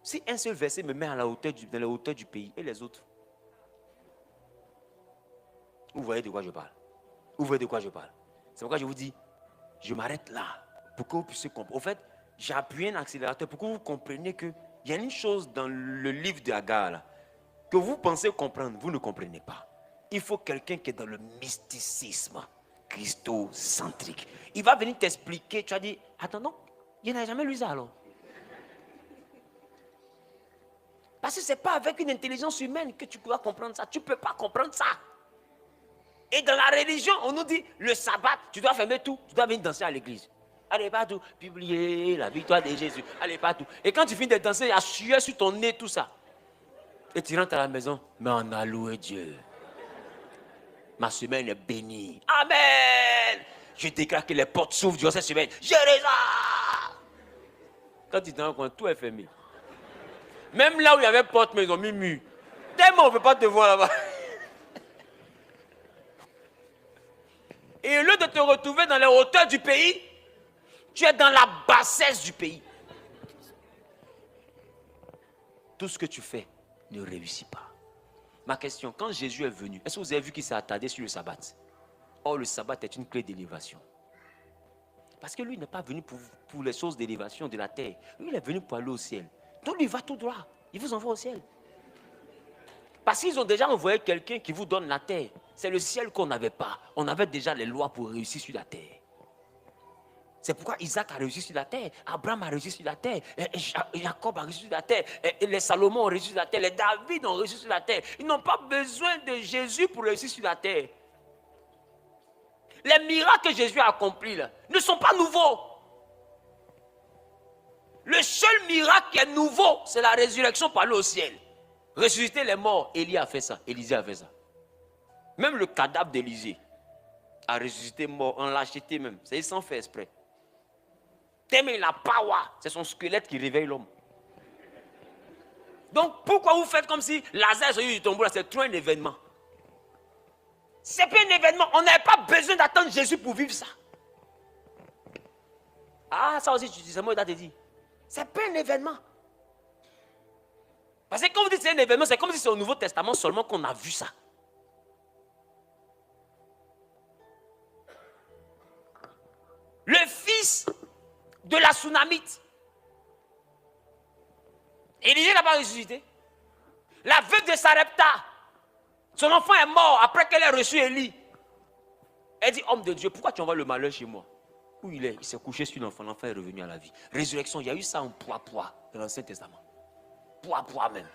Si un seul verset me met à la hauteur dans la hauteur du pays, et les autres? Vous voyez de quoi je parle? Vous voyez de quoi je parle? C'est pourquoi je vous dis, je m'arrête là, pour que vous puissiez comprendre. Au fait, j'ai appuyé un accélérateur pour que vous compreniez qu'il y a une chose dans le livre d'Agar là, que vous pensez comprendre, vous ne comprenez pas. Il faut quelqu'un qui est dans le mysticisme christocentrique. Il va venir t'expliquer, tu as dit, attends, non, il n'a jamais lu ça alors. Parce que ce n'est pas avec une intelligence humaine que tu dois comprendre ça. Tu ne peux pas comprendre ça. Et dans la religion, on nous dit, le sabbat, tu dois fermer tout, tu dois venir danser à l'église. Allez partout, publier la victoire de Jésus. Allez partout. Et quand tu finis de danser, il y a sueur sur ton nez, tout ça. Et tu rentres à la maison, mais on a loué Dieu. Ma semaine est bénie. Amen. Je déclare que les portes s'ouvrent durant cette semaine. Jérusalem. Quand tu te rends compte, tout est fermé. Même là où il y avait porte, mais ils ont mis mur. Tellement on ne peut pas te voir là-bas. Et au lieu de te retrouver dans les hauteurs du pays, tu es dans la bassesse du pays. Tout ce que tu fais ne réussit pas. Ma question, quand Jésus est venu, est-ce que vous avez vu qu'il s'est attardé sur le sabbat? Or, le sabbat est une clé d'élévation. Parce que lui n'est pas venu pour les choses d'élévation de la terre. Lui, il est venu pour aller au ciel. Donc, lui, il va tout droit. Il vous envoie au ciel. Parce qu'ils ont déjà envoyé quelqu'un qui vous donne la terre. C'est le ciel qu'on n'avait pas. On avait déjà les lois pour réussir sur la terre. C'est pourquoi Isaac a réussi sur la terre, Abraham a réussi sur la terre, Jacob a réussi sur la terre, les Salomon ont réussi sur la terre, les David ont réussi sur la terre. Ils n'ont pas besoin de Jésus pour réussir sur la terre. Les miracles que Jésus a accomplis là, ne sont pas nouveaux. Le seul miracle qui est nouveau, c'est la résurrection par le ciel. Ressusciter les morts, Élie a fait ça, Élisée a fait ça. Même le cadavre d'Élisée a ressuscité mort, on l'a acheté même, c'est sans faire exprès. Tellement il a power. C'est son squelette qui réveille l'homme. Donc, pourquoi vous faites comme si Lazare est sorti du tombeau là? C'est trop un événement. C'est pas un événement. On n'avait pas besoin d'attendre Jésus pour vivre ça. Ah, ça aussi, c'est moi qui t'ai dit. C'est pas un événement. Parce que quand vous dites c'est un événement, c'est comme si c'est au Nouveau Testament seulement qu'on a vu ça. Le fils de la Sunamite. Élisée n'a pas ressuscité. La veuve de Sarepta, son enfant est mort après qu'elle ait reçu Élie. Elle dit, homme de Dieu, pourquoi tu envoies le malheur chez moi? Où il est? Il s'est couché sur l'enfant, l'enfant est revenu à la vie. Résurrection, il y a eu ça en poids dans l'Ancien Testament. Poids même.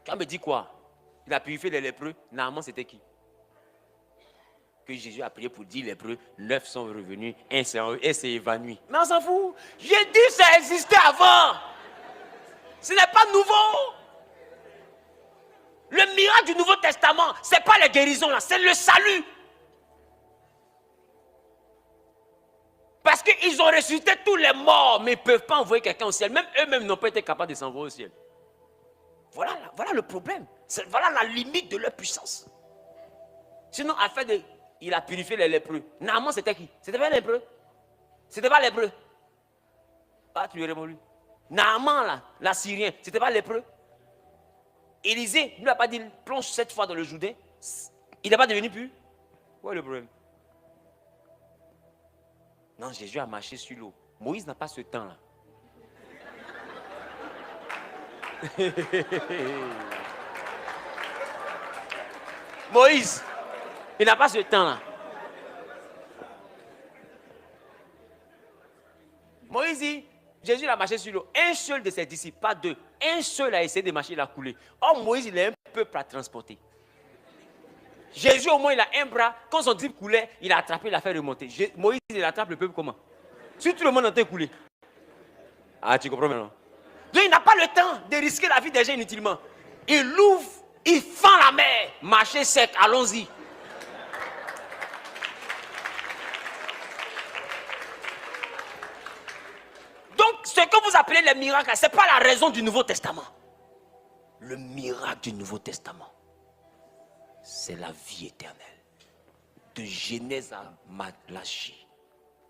Quand on me dit quoi? Il a purifié les lépreux. Normalement, c'était qui? Que Jésus a prié pour 10 lépreux, 9 sont revenus, un s'est évanoui. Mais on s'en fout. J'ai dit ça existait avant. Ce n'est pas nouveau. Le miracle du Nouveau Testament, ce n'est pas la guérison là, c'est le salut. Parce qu'ils ont ressuscité tous les morts, mais ils ne peuvent pas envoyer quelqu'un au ciel. Même eux-mêmes n'ont pas été capables de s'envoyer au ciel. Voilà le problème. Voilà la limite de leur puissance. Sinon, il a purifié les lépreux. Normalement, c'était qui? C'était pas les lépreux. C'était pas lépreux. Ah, tu es révolu. Naaman, là, l'Assyrien, c'était pas lépreux. Élisée, il n'a pas dit plonge 7 fois dans le Jourdain. Il n'est pas devenu pur. Où est le problème? Non, Jésus a marché sur l'eau. Moïse n'a pas ce temps-là. Moïse, il n'a pas ce temps-là. Moïse dit, Jésus a marché sur l'eau. Un seul de ses disciples, pas deux. Un seul a essayé de marcher, il a coulé. Or, Moïse, il a un peuple à transporter. Jésus, au moins, il a un bras. Quand son disciple coulait, il a attrapé, il a fait remonter. Moïse, il attrape le peuple comment? Si tout le monde entend couler. Ah, tu comprends maintenant? Donc, il n'a pas le temps de risquer la vie des gens inutilement. Il l'ouvre, il fend la mer. Marcher sec, allons-y. Donc, ce que vous appelez les miracles, ce n'est pas la raison du Nouveau Testament. Le miracle du Nouveau Testament, c'est la vie éternelle. De Genèse à Malachie,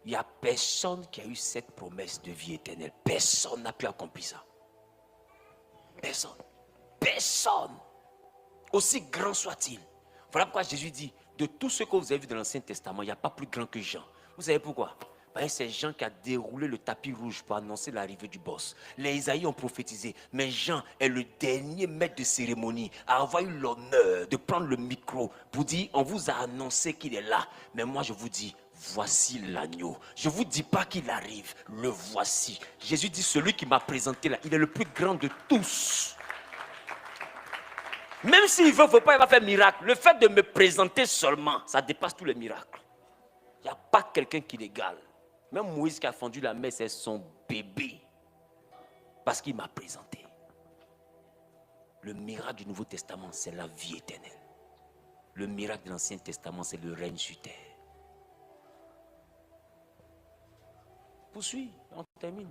il n'y a personne qui a eu cette promesse de vie éternelle. Personne n'a pu accomplir ça. Personne. Personne. Aussi grand soit-il. Voilà pourquoi Jésus dit, de tout ce que vous avez vu dans l'Ancien Testament, il n'y a pas plus grand que Jean. Vous savez pourquoi? Parce que c'est Jean qui a déroulé le tapis rouge pour annoncer l'arrivée du boss. Les Isaïe ont prophétisé, mais Jean est le dernier maître de cérémonie à avoir eu l'honneur de prendre le micro pour dire, on vous a annoncé qu'il est là, mais moi je vous dis, voici l'agneau. Je ne vous dis pas qu'il arrive, le voici. Jésus dit, celui qui m'a présenté là, il est le plus grand de tous. Même s'il veut pas, il va faire miracle. Le fait de me présenter seulement, ça dépasse tous les miracles. Il n'y a pas quelqu'un qui l'égale. Même Moïse qui a fendu la mer, c'est son bébé. Parce qu'il m'a présenté. Le miracle du Nouveau Testament, c'est la vie éternelle. Le miracle de l'Ancien Testament, c'est le règne sur terre. Poursuis, on termine.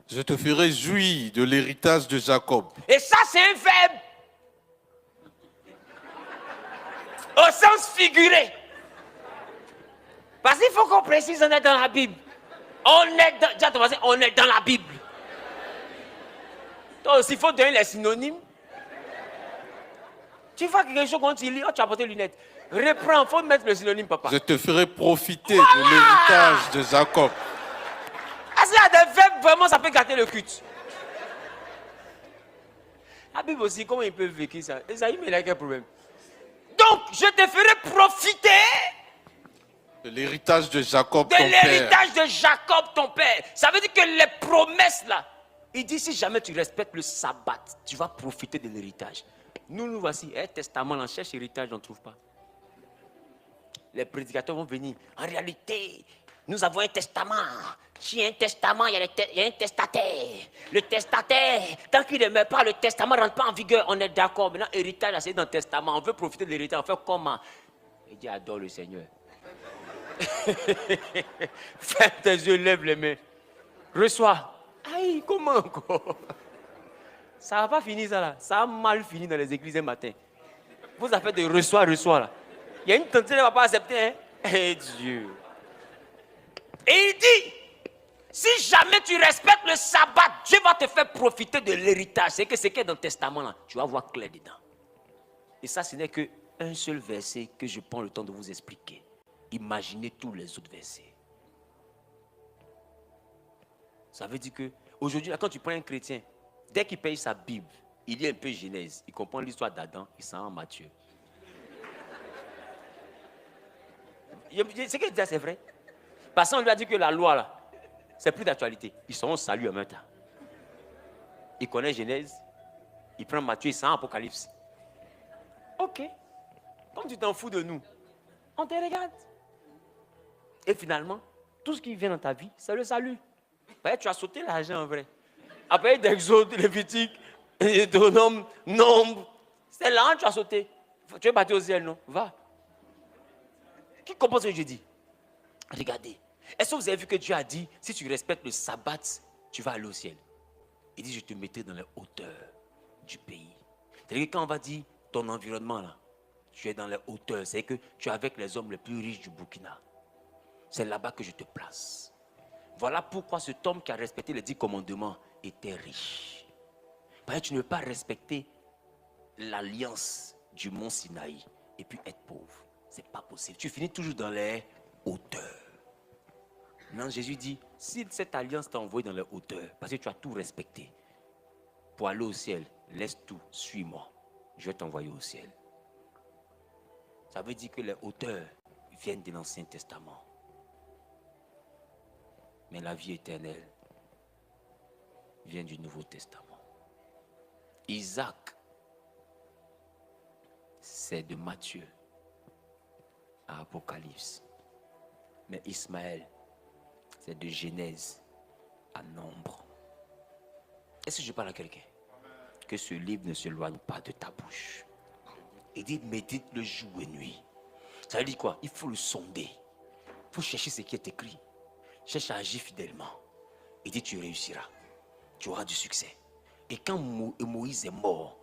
Je te ferai jouir de l'héritage de Jacob. Et ça, c'est un verbe. Au sens figuré. Parce qu'il faut qu'on précise, on est dans la Bible. On est dans la Bible. Donc, s'il faut donner les synonymes, tu vois quelque chose quand tu lis, tu as porté les lunettes. Reprends, il faut mettre le synonyme, papa. Je te ferai profiter de l'héritage de Jacob. Parce qu'il y a des verbes, vraiment, ça peut gâter le culte. La Bible aussi, comment ils peuvent vécu ça? Esaïe, mais il a quel problème? Donc, je te ferai profiter de l'héritage de Jacob, ton père. De l'héritage de Jacob, ton père. Ça veut dire que les promesses là, il dit si jamais tu respectes le sabbat, tu vas profiter de l'héritage. Nous voici, un testament, on cherche héritage, on ne trouve pas. Les prédicateurs vont venir. En réalité, nous avons un testament. S'il y a un testament, il y a un testataire. Le testataire, tant qu'il ne meurt pas, le testament ne rentre pas en vigueur. On est d'accord. Maintenant, héritage, c'est dans le testament. On veut profiter de l'héritage. On fait comment? Il dit, adore le Seigneur. Ferme tes yeux, lève les mains. Reçois. Aïe, comment encore? Ça n'a pas fini ça là. Ça a mal fini dans les églises un matin. Vous avez fait de reçois là. Il y a une tante qui ne va pas accepter. Hein? Eh Dieu. Et il dit, si jamais tu respectes le sabbat, Dieu va te faire profiter de l'héritage. C'est que ce qui est dans le testament là, tu vas voir clair dedans. Et ça, ce n'est qu'un seul verset que je prends le temps de vous expliquer. Imaginez tous les autres versets. Ça veut dire que aujourd'hui, quand tu prends un chrétien, dès qu'il paye sa Bible, il lit un peu Genèse, il comprend l'histoire d'Adam, il s'en va en Matthieu. Ce qu'il dit, c'est vrai. Parce qu'on lui a dit que la loi, là, c'est plus d'actualité. Ils seront salués en même temps. Il connaît Genèse, il prend Matthieu, il s'en va en Apocalypse. Ok. Comme tu t'en fous de nous, on te regarde. Et finalement, tout ce qui vient dans ta vie, c'est le salut. Ben, tu as sauté l'argent en vrai. Après, d'Exode, Lévitique, Deutéronome, Nombre, c'est là que tu as sauté. Tu es parti au ciel, non? Va. Qui comprend ce que je dis? Regardez. Est-ce que vous avez vu que Dieu a dit, si tu respectes le sabbat, tu vas aller au ciel? Il dit, je te mettrai dans les hauteurs du pays. C'est-à-dire que quand on va dire ton environnement, là, tu es dans les hauteurs, c'est que tu es avec les hommes les plus riches du Burkina. C'est là-bas que je te place. Voilà pourquoi cet homme qui a respecté les 10 commandements était riche. Parce que tu ne peux pas respecter l'alliance du mont Sinaï et puis être pauvre. Ce n'est pas possible. Tu finis toujours dans les hauteurs. Non, Jésus dit, si cette alliance t'a envoyé dans les hauteurs, parce que tu as tout respecté, pour aller au ciel, laisse tout, suis-moi. Je vais t'envoyer au ciel. Ça veut dire que les hauteurs viennent de l'Ancien Testament. Mais la vie éternelle vient du Nouveau Testament. Isaac, c'est de Matthieu à Apocalypse. Mais Ismaël, c'est de Genèse à Nombre. Est-ce que je parle à quelqu'un? Que ce livre ne s'éloigne pas de ta bouche. Il dit, médite le jour et nuit. Ça veut dire quoi? Il faut le sonder. Il faut chercher ce qui est écrit. Cherche à agir fidèlement. Il dit, tu réussiras. Tu auras du succès. Et quand Moïse est mort,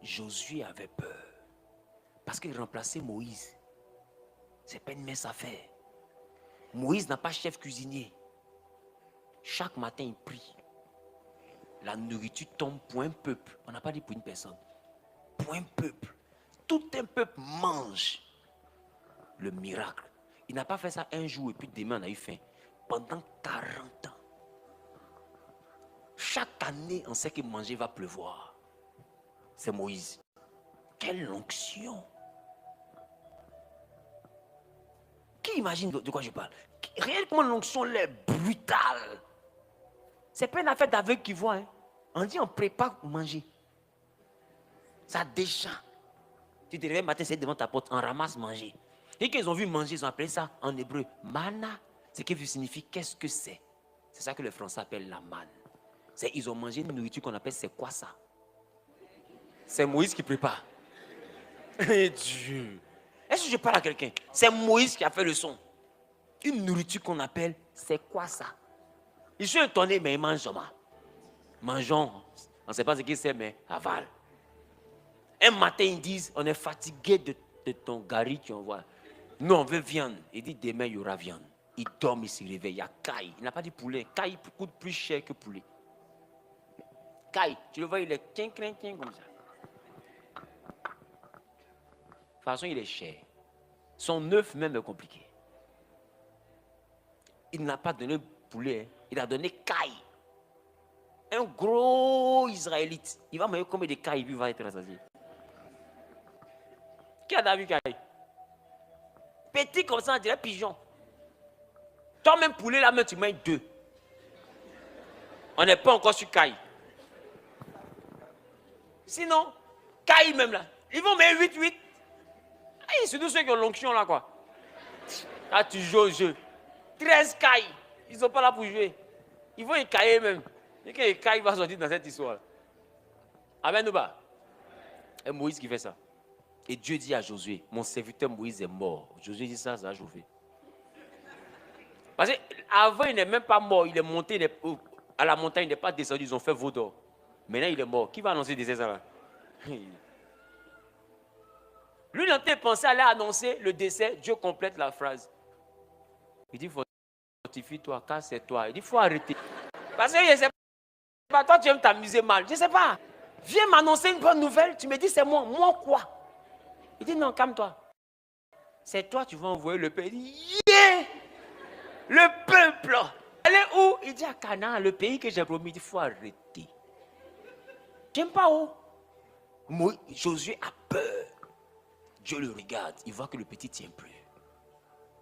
Josué avait peur. Parce qu'il remplaçait Moïse. Ce n'est pas une mince affaire. Moïse n'a pas chef cuisinier. Chaque matin, il prie. La nourriture tombe pour un peuple. On n'a pas dit pour une personne. Pour un peuple. Tout un peuple mange le miracle. Il n'a pas fait ça un jour et puis demain on a eu faim. Pendant 40 ans. Chaque année, on sait que manger va pleuvoir. C'est Moïse. Quelle onction! Qui imagine de quoi je parle? Réellement, l'onction est brutale. C'est pas une affaire d'aveugle qui voit. Hein. On dit on prépare pour manger. Ça déjà. Tu te réveilles le matin, c'est devant ta porte, on ramasse manger. Et qu'ils ont vu manger, ils ont appelé ça en hébreu mana. Ce qui signifie qu'est-ce que c'est. C'est ça que les Français appellent la manne. Ils ont mangé une nourriture qu'on appelle c'est quoi ça? C'est Moïse qui prépare. Et Dieu. Est-ce que je parle à quelqu'un? C'est Moïse qui a fait le son. Une nourriture qu'on appelle c'est quoi ça? Ils sont étonnés, mais ils mangent comment? Mangeons. On ne sait pas ce qu'ils c'est, mais avale. Un matin, ils disent, on est fatigué de ton gari qui envoie. Nous, on veut viande. Il dit, demain, il y aura viande. Il dort, il se réveille. Il y a caille. Il n'a pas dit poulet. Caille coûte plus cher que poulet. Caille, tu le vois, il est tiens comme ça. De toute façon, il est cher. Son œuf même est compliqué. Il n'a pas donné poulet. Hein. Il a donné caille. Un gros Israélite. Il va manger combien de cailles et puis il va être rassasié. Qui a vu caille? Petit comme ça, on dirait pigeon. Toi-même, poulet, là, tu manges 2. On n'est pas encore sur caille. Sinon, caille même là, ils vont mettre 8-8. C'est tous ceux qui ont l'onction là, quoi. Là, tu joues au jeu. 13 cailles. Ils ne sont pas là pour jouer. Ils vont écailler même. Et que caille va sortir dans cette histoire. Amen ou pas? Et Moïse qui fait ça. Et Dieu dit à Josué, mon serviteur Moïse est mort. Josué dit ça, ça a chauffé. Parce qu'avant, il n'est même pas mort. Il est monté à la montagne, il n'est pas descendu. Ils ont fait veau d'or. Maintenant, il est mort. Qui va annoncer des décès là? Lui, il était pensé aller annoncer le décès. Dieu complète la phrase. Il dit, fortifie-toi, car c'est toi. Il dit, il faut arrêter. Parce que je ne sais pas, toi, tu aimes t'amuser mal. Je ne sais pas. Viens m'annoncer une bonne nouvelle. Tu me dis, c'est moi. Moi quoi? Il dit, non, calme-toi. C'est toi, tu vas envoyer le peuple. Il dit, yeah! Le peuple. Allez où? Il dit, à Canaan, le pays que j'ai promis. Il dit, il faut arrêter. J'aime pas où? Josué a peur. Dieu le regarde. Il voit que le petit ne tient plus.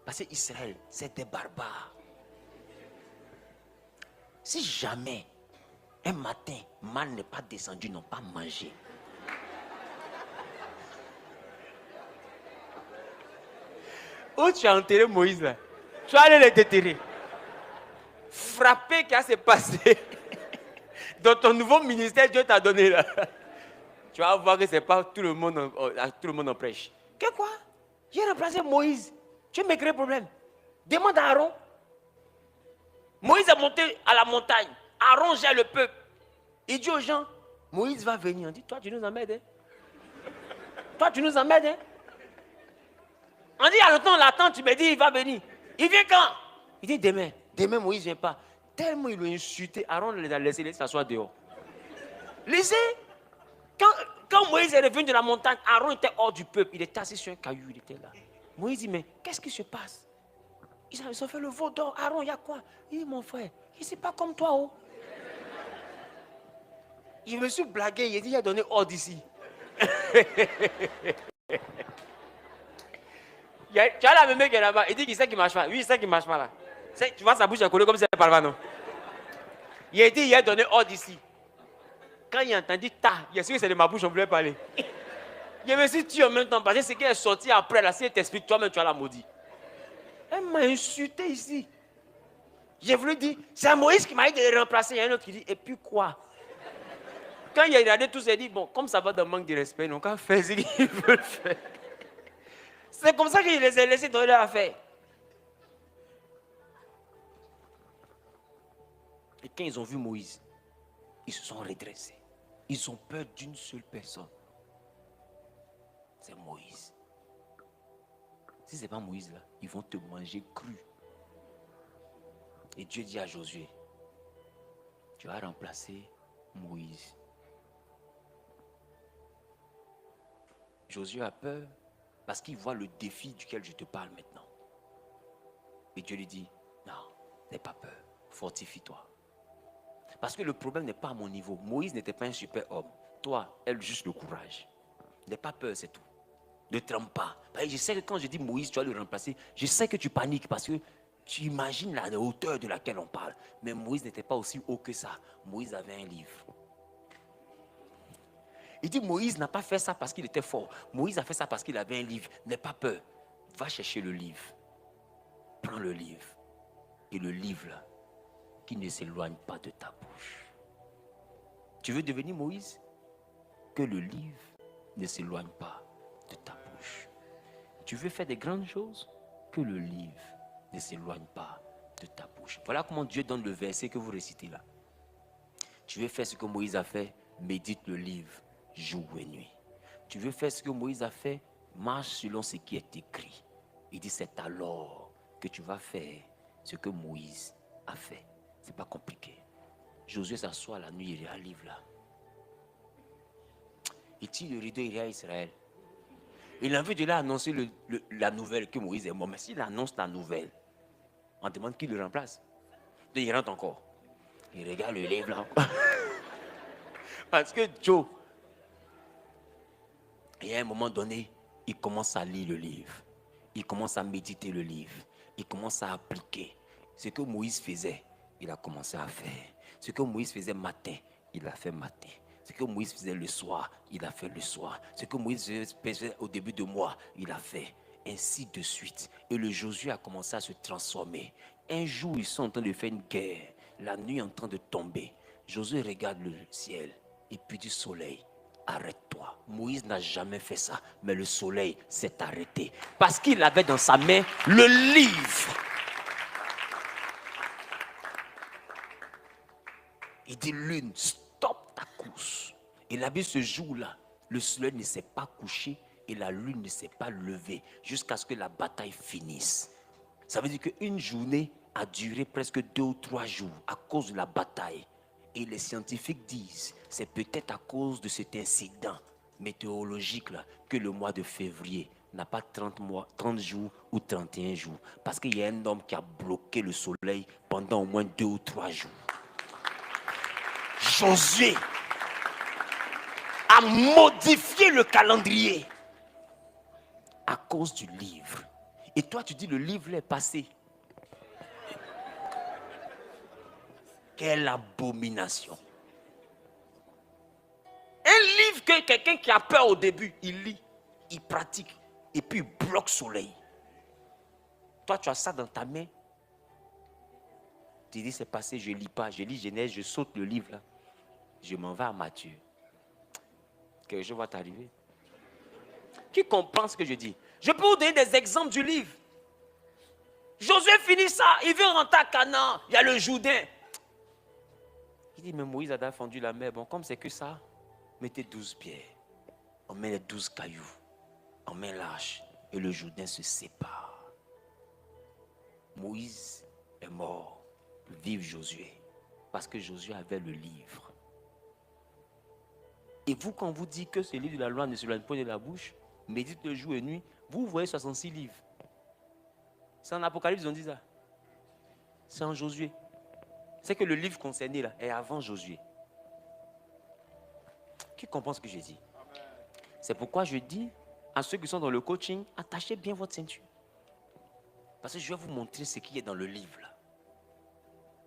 Parce que Israël, c'est des barbares. Si jamais, un matin, mal n'est pas descendu, n'ont pas mangé. Où tu as enterré Moïse là? Tu vas aller les déterrer. Frapper qu'à se passer. Dans ton nouveau ministère, Dieu t'a donné là. Tu vas voir que ce n'est pas tout le monde en prêche. Que quoi? J'ai remplacé Moïse. Tu me crées problème. Demande à Aaron. Moïse est monté à la montagne. Aaron gère le peuple. Il dit aux gens, Moïse va venir. On dit, toi tu nous emmènes. Hein? Toi tu nous emmènes. Hein? On dit, il y a longtemps on l'attend, tu me dis, il va venir. Il vient quand? Il dit, demain. Demain Moïse ne vient pas. Tellement il l'a insulté, Aaron les a laissé s'asseoir dehors. Laissez. Quand Moïse est revenu de la montagne, Aaron était hors du peuple. Il était assis sur un caillou, il était là. Moïse dit, mais qu'est-ce qui se passe? Ils ont fait le veau d'or. Aaron, il y a quoi? Il dit, mon frère, il n'est pas comme toi. Oh. Je me suis blagué, il a dit, il a donné ordre ici. Tu as la même mec qui est là-bas. Il dit qu'il sait qu'il ne marche pas. Oui, il sait qu'il ne marche pas là. Tu vois sa bouche à coller comme si elle ne parle pas, non? Il a dit, il a donné ordre ici. Quand il a entendu ta, il est sûr que c'est de ma bouche, on voulait parler. Je me suis tué en même temps parce que ce qui est sorti après, là, si elle t'explique, toi-même, tu as la maudit. Elle m'a insulté ici. J'ai voulu dire, c'est Moïse qui m'a dit de le remplacer. Il y a un autre qui dit, et puis quoi? Quand il a regardé tout ça, il a dit, bon, comme ça va d'un manque de respect, donc on fait ce qu'ils veulent faire. C'est comme ça qu'il les a laissés dans leur affaire. Et quand ils ont vu Moïse, ils se sont redressés. Ils ont peur d'une seule personne. C'est Moïse. Si ce n'est pas Moïse là, ils vont te manger cru. Et Dieu dit à Josué, tu vas remplacer Moïse. Josué a peur parce qu'il voit le défi duquel je te parle maintenant. Et Dieu lui dit, non, n'aie pas peur, fortifie-toi. Parce que le problème n'est pas à mon niveau. Moïse n'était pas un super homme. Toi, elle juste le courage. N'aie pas peur, c'est tout. Ne tremble pas. Je sais que quand je dis Moïse, tu vas le remplacer, je sais que tu paniques parce que tu imagines la hauteur de laquelle on parle. Mais Moïse n'était pas aussi haut que ça. Moïse avait un livre. Il dit Moïse n'a pas fait ça parce qu'il était fort. Moïse a fait ça parce qu'il avait un livre. N'aie pas peur. Va chercher le livre. Prends le livre. Et le livre là, qui ne s'éloigne pas de ta bouche. Tu veux devenir Moïse? Que le livre ne s'éloigne pas de ta bouche. Tu veux faire des grandes choses? Que le livre ne s'éloigne pas de ta bouche. Voilà comment Dieu donne le verset que vous récitez là. Tu veux faire ce que Moïse a fait? Médite le livre jour et nuit. Tu veux faire ce que Moïse a fait? Marche selon ce qui est écrit. Il dit c'est alors que tu vas faire ce que Moïse a fait. C'est pas compliqué. Josué s'assoit la nuit, il lit un livre là. Il tire le rideau, il lit à Israël. Il a envie de là annoncer la nouvelle que Moïse est mort. Mais s'il annonce la nouvelle, on demande qui le remplace. Donc il rentre encore. Il regarde le livre là. Parce que Joe, et à un moment donné, il commence à lire le livre. Il commence à méditer le livre. Il commence à appliquer ce que Moïse faisait. Il a commencé à faire. Ce que Moïse faisait matin, il a fait matin. Ce que Moïse faisait le soir, il a fait le soir. Ce que Moïse faisait au début de mois, il a fait. Ainsi de suite. Et le Josué a commencé à se transformer. Un jour, ils sont en train de faire une guerre. La nuit est en train de tomber. Josué regarde le ciel et puis dit soleil, arrête-toi. Moïse n'a jamais fait ça, mais le soleil s'est arrêté. Parce qu'il avait dans sa main le livre. Il dit lune, stop ta course. Et la Bible, ce jour-là, le soleil ne s'est pas couché et la lune ne s'est pas levée jusqu'à ce que la bataille finisse. Ça veut dire qu'une journée a duré presque 2 ou 3 jours à cause de la bataille. Et les scientifiques disent, c'est peut-être à cause de cet incident météorologique là que le mois de février n'a pas 30 jours ou 31 jours. Parce qu'il y a un homme qui a bloqué le soleil pendant au moins 2 ou 3 jours. Josué a modifié le calendrier à cause du livre. Et toi, tu dis le livre est passé. Quelle abomination. Un livre que quelqu'un qui a peur au début, il lit, il pratique, et puis il bloque soleil. Toi, tu as ça dans ta main. Tu dis, c'est passé, je ne lis pas. Je lis Genèse, je saute le livre là. Je m'en vais à Matthieu. Quelque chose va t'arriver. Qui comprend ce que je dis? Je peux vous donner des exemples du livre. Josué finit ça, il veut rentrer à Canaan. Il y a le Jourdain. Il dit, mais Moïse a défendu la mer. Bon, comme c'est que ça, mettez 12 pierres. On met les 12 cailloux. On met l'arche. Et le Jourdain se sépare. Moïse est mort. Vive Josué. Parce que Josué avait le livre. Et vous, quand vous dites que ce livre de la loi ne se loin pas de la bouche, médite le jour et nuit, vous voyez 66 livres. C'est en Apocalypse, ils ont dit ça. C'est en Josué. C'est que le livre concerné là est avant Josué. Qui comprend ce que j'ai dit? C'est pourquoi je dis à ceux qui sont dans le coaching, attachez bien votre ceinture. Parce que je vais vous montrer ce qui est dans le livre là.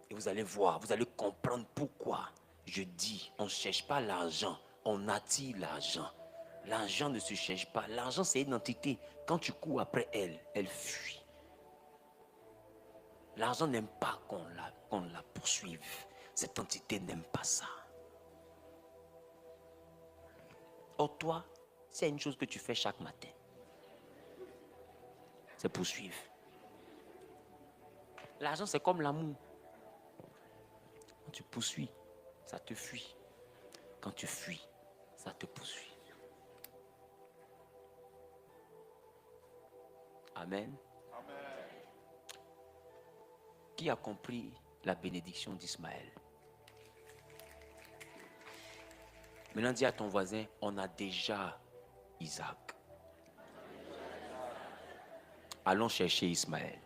Et vous allez voir, vous allez comprendre pourquoi je dis, on ne cherche pas l'argent, on attire l'argent. L'argent ne se cherche pas. L'argent, c'est une entité. Quand tu cours après elle, elle fuit. L'argent n'aime pas qu'on la poursuive. Cette entité n'aime pas ça. Or, toi, c'est une chose que tu fais chaque matin. C'est poursuivre. L'argent, c'est comme l'amour. Quand tu poursuis, ça te fuit. Quand tu fuis, ça te poursuit. Amen. Amen. Qui a compris la bénédiction d'Ismaël? Maintenant, dis à ton voisin, on a déjà Isaac. Allons chercher Ismaël.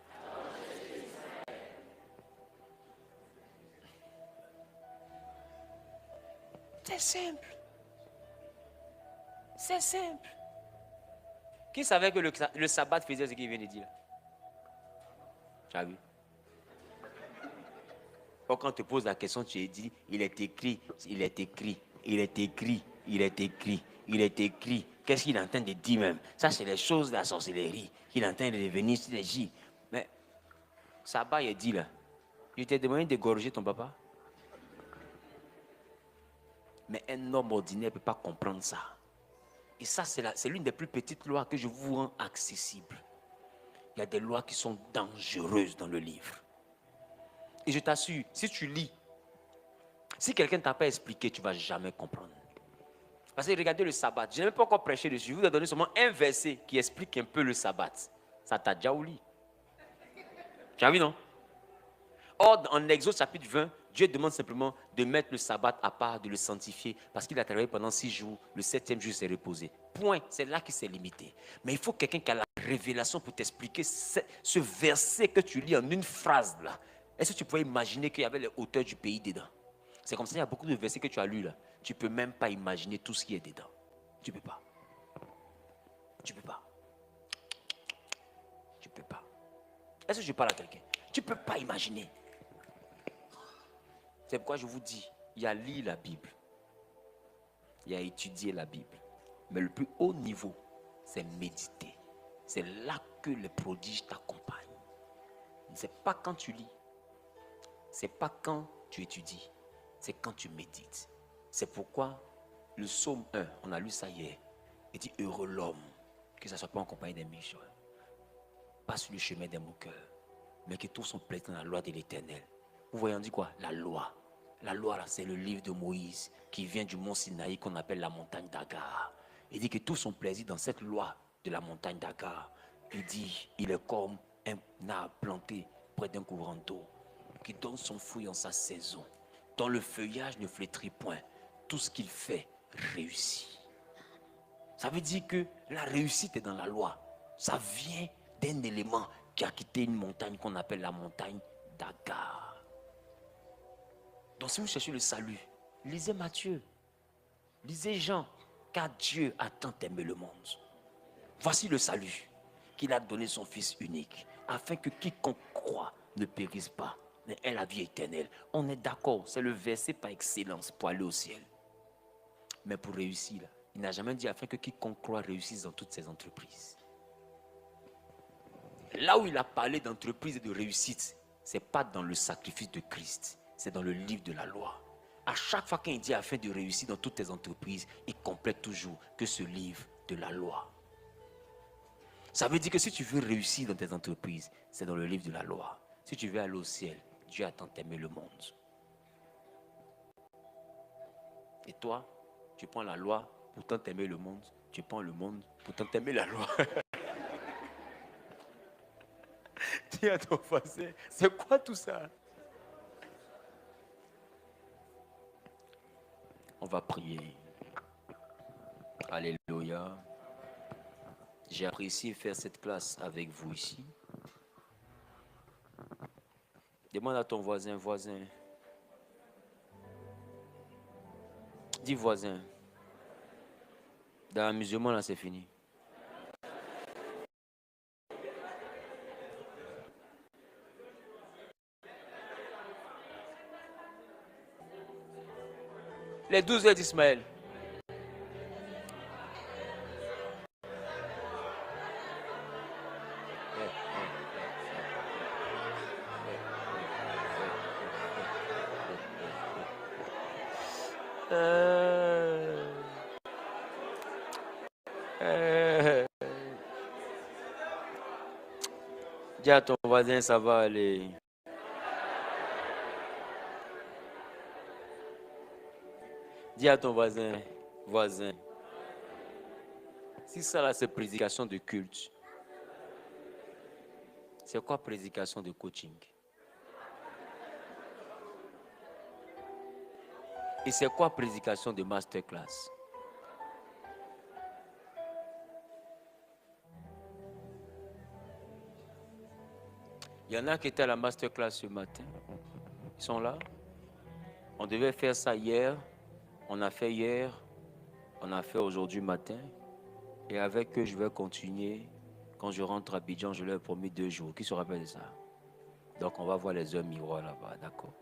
C'est simple. C'est simple. Qui savait que le sabbat faisait ce qu'il vient de dire? Tu as vu? Quand on te pose la question, tu dis, il est écrit, il est écrit, il est écrit, il est écrit, il est écrit. Qu'est-ce qu'il est en train de dire même? Ça, c'est les choses de la sorcellerie. Il est en train de revenir sur les J. Mais, sabbat, il dit là, je t'ai demandé d'égorger ton papa. Mais un homme ordinaire ne peut pas comprendre ça. Et ça, c'est l'une des plus petites lois que je vous rends accessible. Il y a des lois qui sont dangereuses dans le livre. Et je t'assure, si tu lis, si quelqu'un ne t'a pas expliqué, tu ne vas jamais comprendre. Parce que regardez le sabbat, je n'ai même pas encore prêché dessus. Je vous ai donné seulement un verset qui explique un peu le sabbat. Ça t'a déjà oublié. Tu as vu, non? Or, en Exode chapitre 20, Dieu demande simplement de mettre le sabbat à part, de le sanctifier, parce qu'il a travaillé pendant 6 jours, le 7e jour s'est reposé. Point, c'est là qu'il s'est limité. Mais il faut quelqu'un qui a la révélation pour t'expliquer ce verset que tu lis en une phrase là. Est-ce que tu pouvais imaginer qu'il y avait les hauteurs du pays dedans? C'est comme ça, il y a beaucoup de versets que tu as lus là. Tu ne peux même pas imaginer tout ce qui est dedans. Tu ne peux pas. Tu ne peux pas. Tu ne peux pas. Est-ce que je parle à quelqu'un? Tu ne peux pas imaginer. C'est pourquoi je vous dis, il y a lire la Bible. Il y a étudier la Bible. Mais le plus haut niveau, c'est méditer. C'est là que les prodiges t'accompagnent. Ce n'est pas quand tu lis. Ce n'est pas quand tu étudies. C'est quand tu médites. C'est pourquoi le psaume 1, on a lu ça hier, il dit heureux l'homme, que ça ne soit pas en compagnie des méchants, pas sur le chemin des moqueurs, mais qui trouve son plaisir dans la loi de l'Éternel. Vous voyez, on dit quoi? La loi. La loi, là, c'est le livre de Moïse qui vient du mont Sinaï qu'on appelle la montagne d'Agar. Il dit que tout son plaisir dans cette loi de la montagne d'Agar, il dit, il est comme un arbre planté près d'un courant d'eau qui donne son fruit en sa saison, dont le feuillage ne flétrit point. Tout ce qu'il fait réussit. Ça veut dire que la réussite est dans la loi. Ça vient d'un élément qui a quitté une montagne qu'on appelle la montagne d'Agar. Donc si vous cherchez le salut, lisez Matthieu, lisez Jean, car Dieu a tant aimé le monde. Voici le salut, qu'il a donné son Fils unique, afin que quiconque croit ne périsse pas, mais ait la vie éternelle. On est d'accord, c'est le verset par excellence pour aller au ciel. Mais pour réussir, il n'a jamais dit afin que quiconque croit réussisse dans toutes ses entreprises. Là où il a parlé d'entreprise et de réussite, ce n'est pas dans le sacrifice de Christ, c'est dans le livre de la loi. À chaque fois qu'il dit afin de réussir dans toutes tes entreprises, il complète toujours que ce livre de la loi. Ça veut dire que si tu veux réussir dans tes entreprises, c'est dans le livre de la loi. Si tu veux aller au ciel, Dieu a tant aimé le monde. Et toi, tu prends la loi pour tant aimer le monde. Tu prends le monde pour tant aimer la loi. Dis à ton voisin, c'est quoi tout ça? On va prier. Alléluia. J'ai apprécié faire cette classe avec vous ici. Demande à ton voisin, voisin. Dis voisin. Dans l'amusement, là, c'est fini. Les 12 heures d'Ismaël. Dis à ton voisin, ça va aller. Dis à ton voisin, voisin. Si ça là, c'est prédication de culte, c'est quoi prédication de coaching? Et c'est quoi prédication de masterclass? Il y en a qui étaient à la masterclass ce matin. Ils sont là. On devait faire ça hier. On a fait hier. On a fait aujourd'hui matin. Et avec eux, je vais continuer. Quand je rentre à Abidjan, je leur ai promis 2 jours. Qui se rappelle de ça? Donc, on va voir les heures miroirs là-bas. D'accord?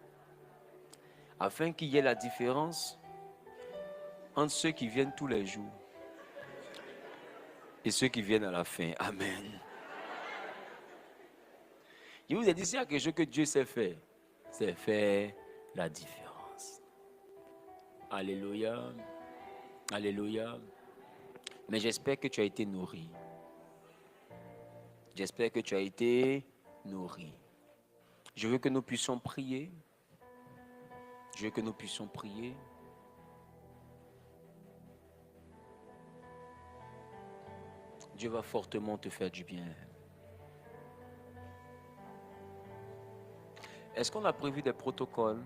Afin qu'il y ait la différence entre ceux qui viennent tous les jours et ceux qui viennent à la fin. Amen. Je vous ai dit, s'il y a quelque chose que Dieu sait faire, c'est faire la différence. Alléluia. Alléluia. Mais j'espère que tu as été nourri. J'espère que tu as été nourri. Je veux que nous puissions prier. Je veux que nous puissions prier. Dieu va fortement te faire du bien. Est-ce qu'on a prévu des protocoles?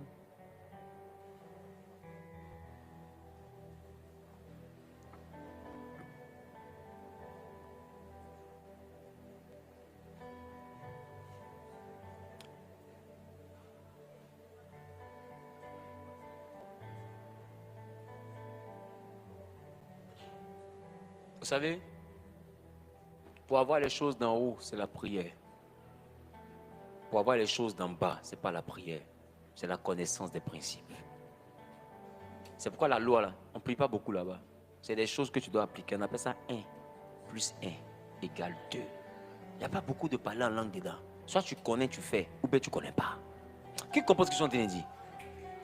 Vous savez, pour avoir les choses d'en haut, c'est la prière. Pour avoir les choses d'en bas, ce n'est pas la prière, c'est la connaissance des principes. C'est pourquoi la loi, là, on ne prie pas beaucoup là-bas. C'est des choses que tu dois appliquer. On appelle ça 1 plus 1 égale 2. Il n'y a pas beaucoup de parler en langue dedans. Soit tu connais, tu fais, ou bien tu ne connais pas. Qui comprend ce qu'ils sont en train de dire?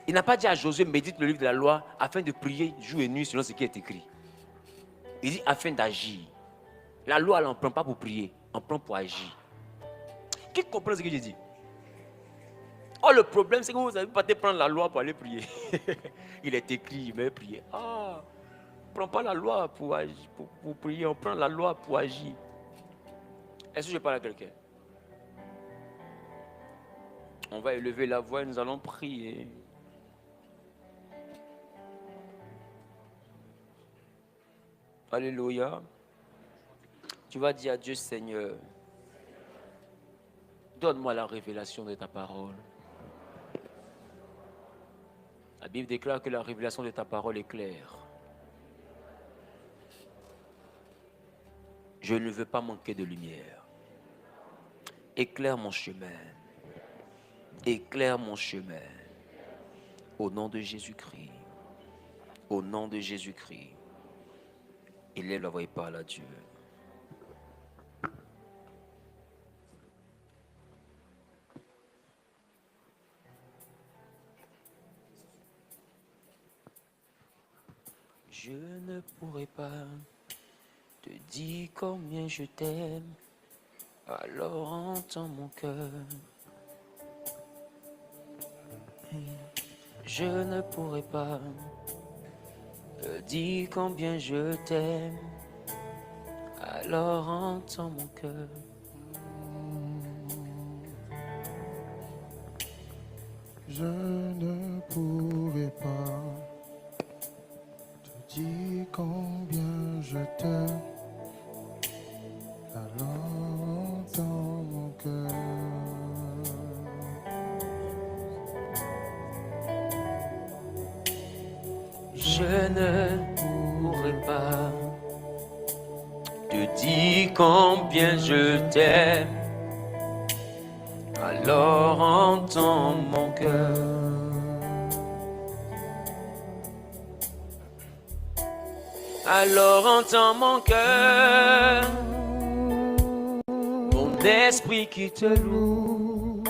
Il n'a pas dit à Josué, médite le livre de la loi afin de prier jour et nuit selon ce qui est écrit. Il dit afin d'agir. La loi, là, on ne prend pas pour prier, on prend pour agir. Qui comprend ce que je dis? Oh, le problème, c'est que vous n'avez pas été prendre la loi pour aller prier. Il est écrit, mais prier. Ah, on ne prend pas la loi pour prier, on prend la loi pour agir. Est-ce que je parle à quelqu'un? On va élever la voix et nous allons prier. Alléluia. Tu vas dire à Dieu, Seigneur, donne-moi la révélation de ta parole. La Bible déclare que la révélation de ta parole est claire. Je ne veux pas manquer de lumière. Éclaire mon chemin. Éclaire mon chemin. Au nom de Jésus-Christ. Au nom de Jésus-Christ. Élève la voix et parle à Dieu. Je ne pourrai pas te dire combien je t'aime, alors entends mon cœur. Je ne pourrai pas te dire combien je t'aime, alors entends mon cœur. Je ne pourrai pas te dire combien je t'aime, alors entends mon cœur. Je ne pourrai pas te dire combien je t'aime, alors entends mon cœur. Alors entends mon cœur, mon esprit qui te loue,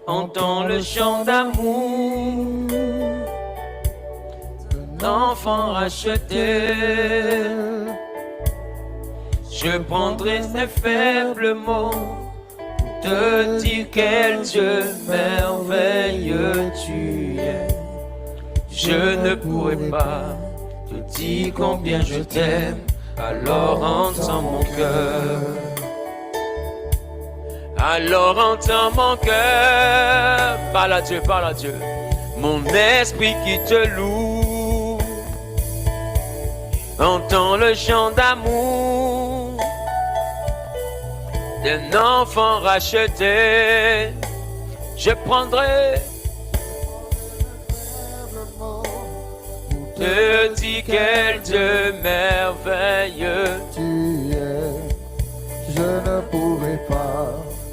entends le chant d'amour d'un enfant racheté. Je prendrai ces faibles mots pour te dire quel Dieu merveilleux tu es. Je ne pourrai pas te dire combien je t'aime, alors entends mon cœur. Alors entends mon cœur. Parle à Dieu, parle à Dieu. Mon esprit qui te loue, entends le chant d'amour d'un enfant racheté. Je prendrai te dis quel Dieu merveilleux Tu es, je ne pourrai pas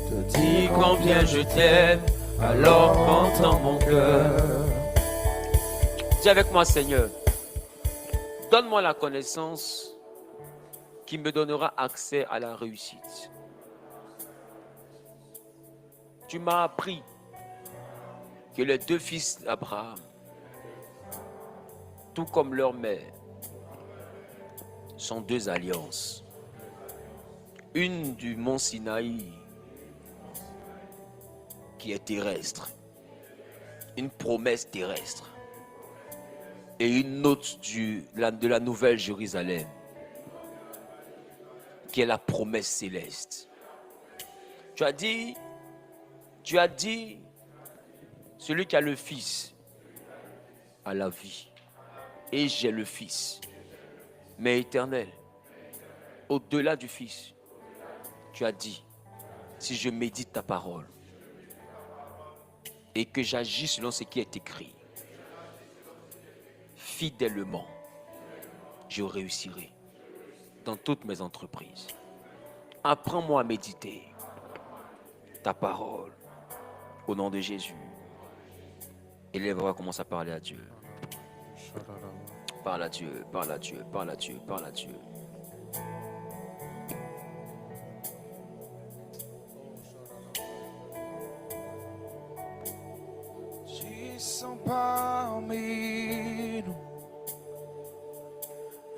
te dis dire combien je t'aime, alors entends mon cœur. Dis avec moi, Seigneur, donne-moi la connaissance qui me donnera accès à la réussite. Tu m'as appris que les deux fils d'Abraham, tout comme leur mère, sont deux alliances. Une du mont Sinaï, qui est terrestre, une promesse terrestre, et une autre de la Nouvelle Jérusalem, qui est la promesse céleste. Tu as dit, celui qui a le Fils a la vie. Et j'ai le Fils, mais éternel. Au-delà du Fils, tu as dit, si je médite ta parole et que j'agis selon ce qui est écrit, fidèlement, je réussirai dans toutes mes entreprises. Apprends-moi à méditer ta parole au nom de Jésus. Et les voix commencent à parler à Dieu. Parle à Dieu, parle à Dieu, parle à Dieu, parle à Dieu. Ils sont parmi nous.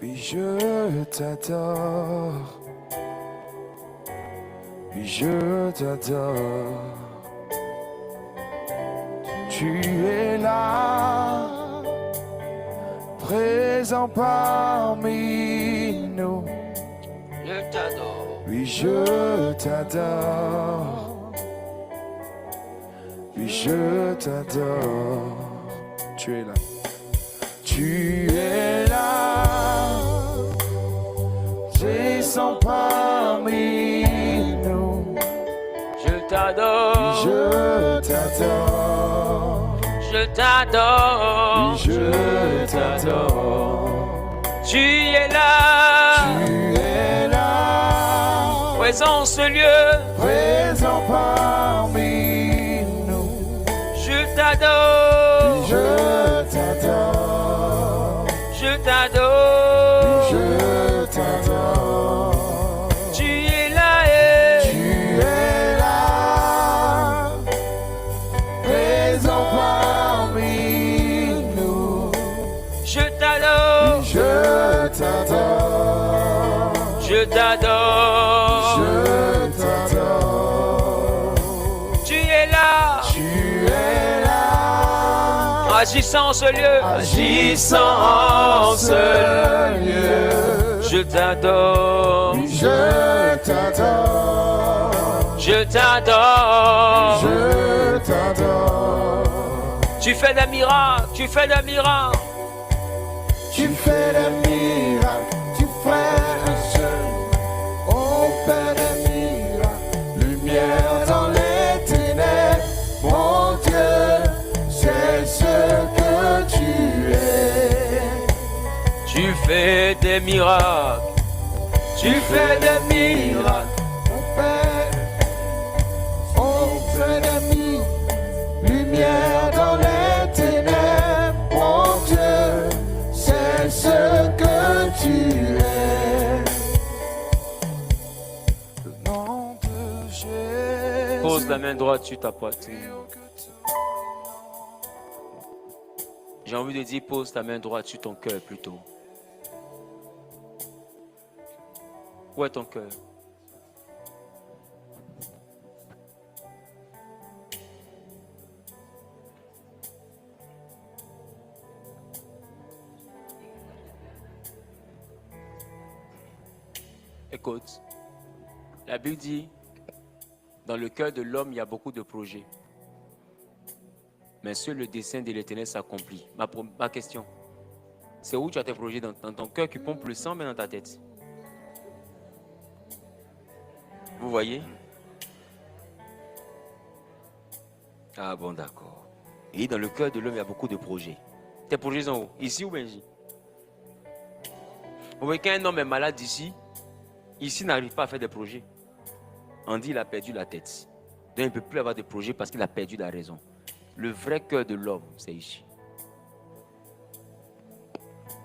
Oui, je t'adore. Oui, je t'adore. Tu es là, présent parmi nous. Je t'adore. Oui, je t'adore. Oui, je t'adore. Tu es là. Tu es là, présent parmi nous. Je t'adore. Je t'adore. Je t'adore. Je t'adore. Tu es là. Tu es là, Présent en ce lieu. présent parmi nous. Je t'adore. Je t'adore. Je t'adore. Je t'adore. Tu es là. Tu es là, présent parmi nous. Je t'adore. Je t'adore. Je t'adore. Je t'adore. Tu es là. Tu es là, Agissant en ce lieu. Agissant en ce lieu. Je t'adore. Je t'adore. Je t'adore. Je t'adore. Tu fais des miracles. Tu fais des miracles. Tu fais des miracles. Tu fais un seul. On fait des miracles. Lumière dans les ténèbres. Mon Dieu, c'est ce que tu es. Tu fais des miracles. Tu fais des miracles. On fait des miracles. Lumière dans les ténèbres. Mon Dieu, c'est ce que tu es. Le nom de Jésus. Pose la main droite sur ta poitrine. J'ai envie de dire, pose ta main droite sur ton cœur plutôt. Où est ton cœur? Écoute, la Bible dit, dans le cœur de l'homme, il y a beaucoup de projets. Mais seul le dessein de l'Éternel s'accomplit. Ma question, c'est où tu as tes projets dans ton cœur qui pompe le sang, mais dans ta tête? Vous voyez? Ah bon, d'accord. Et dans le cœur de l'homme, il y a beaucoup de projets. Tes projets sont où? Ici ou bien ici? Vous voyez, quand un homme est malade ici, ici n'arrive pas à faire des projets. On dit qu'il a perdu la tête. Donc il ne peut plus avoir de projets parce qu'il a perdu la raison. Le vrai cœur de l'homme, c'est ici.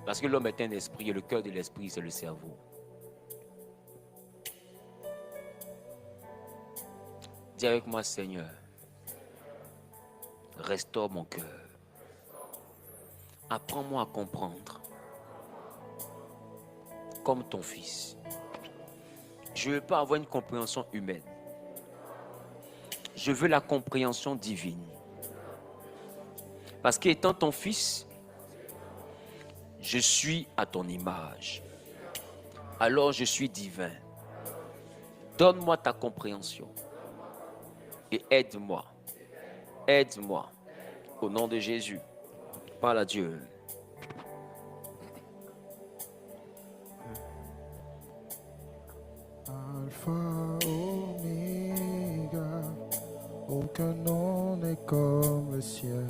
Parce que l'homme est un esprit et le cœur de l'esprit, c'est le cerveau. Dis avec moi, Seigneur, restaure mon cœur. Apprends-moi à comprendre comme ton fils. Je ne veux pas avoir une compréhension humaine. Je veux la compréhension divine. Parce qu'étant ton fils, je suis à ton image. Alors je suis divin. Donne-moi ta compréhension. Et aide-moi. Aide-moi. Au nom de Jésus. Parle à Dieu. Alpha, Oméga, aucun nom n'est comme le ciel.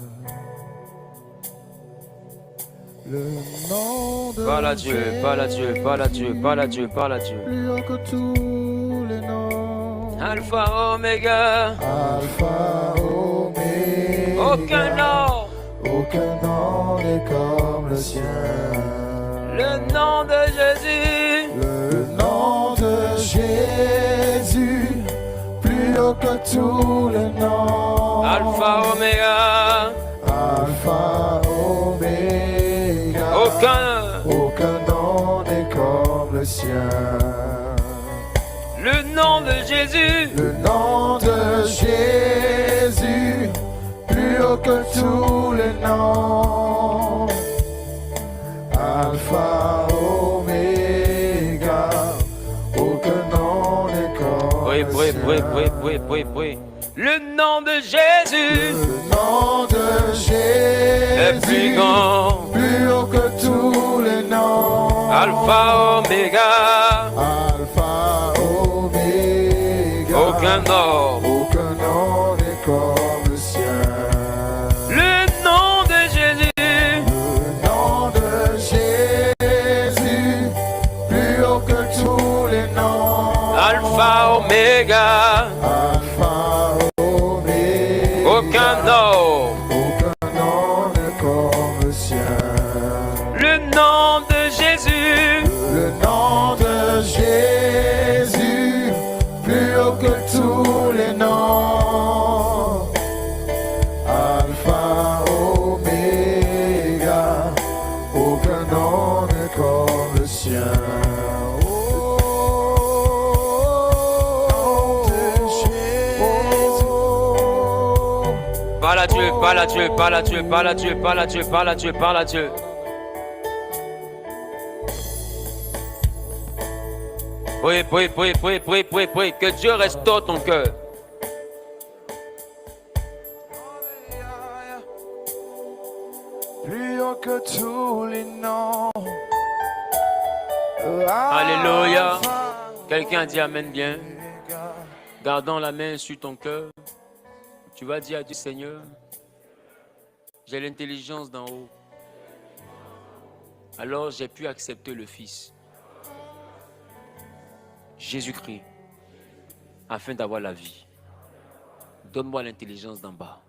Le nom de Parle à Dieu, parle à Dieu, parle à Dieu, parle à Dieu, parle à Dieu. plus haut que tous les noms. Alpha, Oméga, Alpha, Oméga, aucun nom n'est comme le ciel. Le nom de Jésus, Le nom de Jésus, plus haut que tous les noms. Alpha, Oméga, Alpha, Oméga, aucun nom n'est comme le sien. le nom de Jésus, Le nom de Jésus, plus haut que tous les noms. Alpha, Oméga, aucun nom n'est comme Oui, oui, oui, oui, oui, oui, oui. Le nom de Jésus le nom de Jésus est plus grand. plus haut que tous les noms. Alpha, Oméga, Alpha, Oméga, aucun nom. aucun nom n'est comme le sien. Le nom de Jésus Le nom de Jésus, plus haut que tous les noms. Alpha, Oméga, Alpha, Oméga, aucun nom. aucun nom n'est comme le sien. Le nom de Jésus, Le nom de Jésus, plus haut que tous les noms. Alpha, Oméga, aucun nom n'est comme le sien. parle à Dieu, parle à Dieu, parle à Dieu, parle à Dieu, parle à Dieu, parle à Dieu, parle à Dieu. Oui, oui, oui, oui, oui, oui, oui, que Dieu restaure ton cœur. Plus haut que tous les noms. Alléluia. Quelqu'un dit Amen bien. Gardons la main sur ton cœur. Tu vas dire à Dieu, Seigneur, j'ai l'intelligence d'en haut. Alors j'ai pu accepter le Fils, Jésus-Christ, afin d'avoir la vie. Donne-moi l'intelligence d'en bas,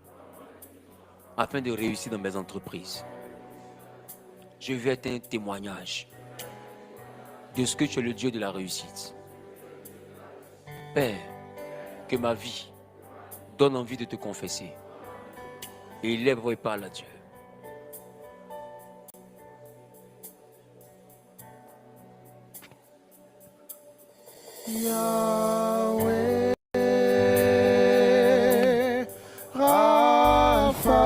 afin de réussir dans mes entreprises. Je veux être un témoignage de ce que tu es le Dieu de la réussite. Père, que ma vie donne envie de te confesser et lève et parle à Dieu. Yahweh, Rapha,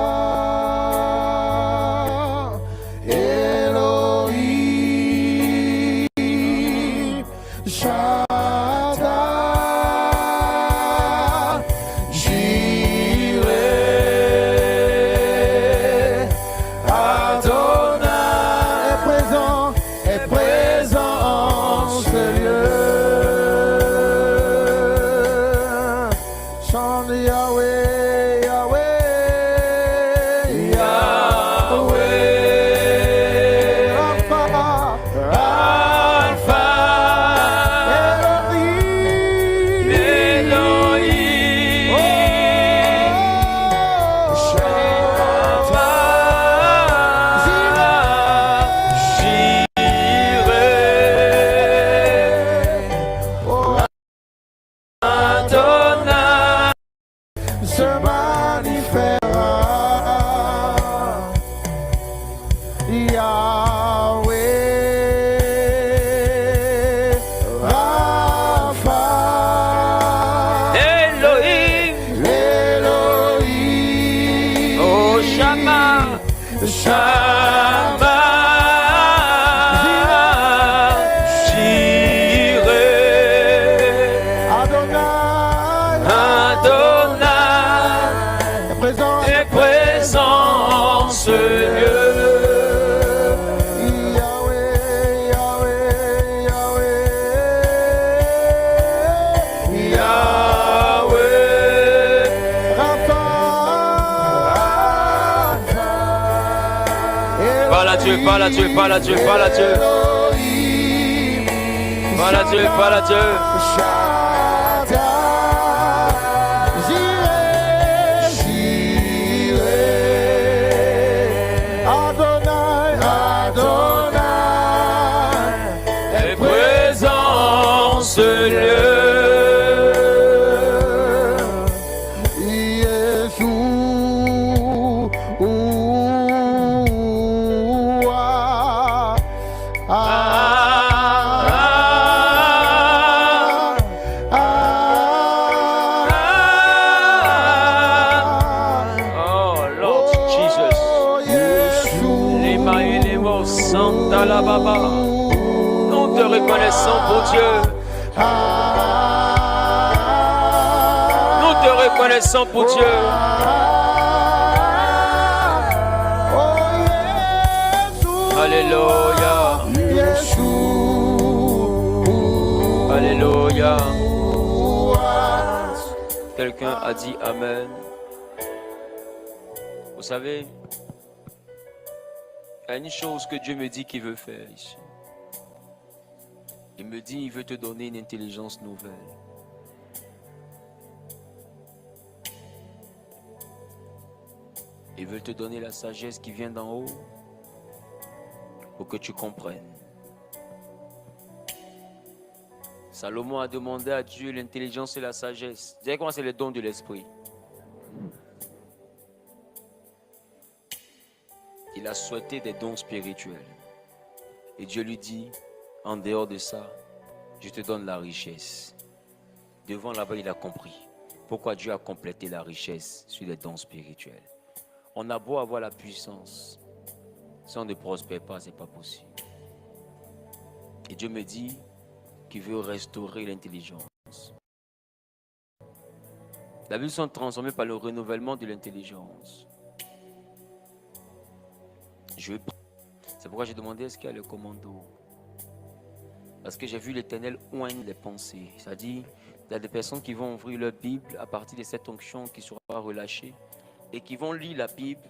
Elohim, Shaddai, Jireh, Adonai est présent en ce lieu. Chante Yahweh, Yahweh, Yahweh, Rapha, Alpha, Elohim, Elohim, Adonai, se manifestera. Yahweh, Rapha, Elohim, Elohim, oh Shammah, Shammah, Jireh, Adonai, Adonai est présent. est présent en ce lieu. Yahweh, Yahweh, Yahweh, Yahweh, Rapha, parle à Dieu, parle à Dieu, parle à Dieu, parle à Dieu, Elohim, parle à Dieu, parle à Dieu. Shaddai, Jireh, Adonai, Adonai Est présent en ce lieu. Oh Lord. Baba. Nous te reconnaissons pour Dieu. Nous te reconnaissons pour Dieu. Alléluia. Alléluia. Quelqu'un a dit Amen. Vous savez, il y a une chose que Dieu me dit qu'il veut faire ici. Il me dit qu'il veut te donner une intelligence nouvelle. Il veut te donner la sagesse qui vient d'en haut pour que tu comprennes. Salomon a demandé à Dieu l'intelligence et la sagesse. Vous savez comment c'est le don de l'esprit? Il a souhaité des dons spirituels. Et Dieu lui dit, en dehors de ça, je te donne la richesse. Devant là-bas, il a compris pourquoi Dieu a complété la richesse sur les dons spirituels. On a beau avoir la puissance, si on ne prospère pas, ce n'est pas possible. Et Dieu me dit qu'il veut restaurer l'intelligence. La vie sont transformées par le renouvellement de l'intelligence. C'est pourquoi j'ai demandé est-ce qu'il y a le commando. Parce que j'ai vu l'Éternel oindre les pensées. C'est-à-dire, il y a des personnes qui vont ouvrir leur Bible à partir de cette onction qui sera relâchée et qui vont lire la Bible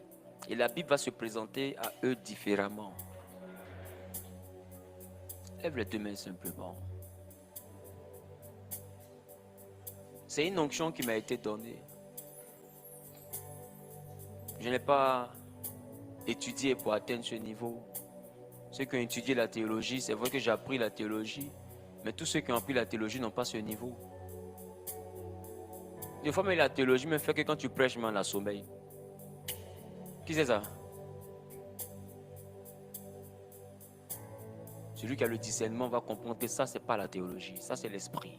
et la Bible va se présenter à eux différemment. Lève les deux mains simplement. C'est une onction qui m'a été donnée. Je n'ai pas étudié pour atteindre ce niveau. Ceux qui ont étudié la théologie, c'est vrai que j'ai appris la théologie, mais tous ceux qui ont appris la théologie n'ont pas ce niveau. Des fois, mais la théologie me fait que quand tu prêches, même la sommeil. Qui c'est ça? Celui qui a le discernement va comprendre que ça, c'est pas la théologie, ça, c'est l'esprit.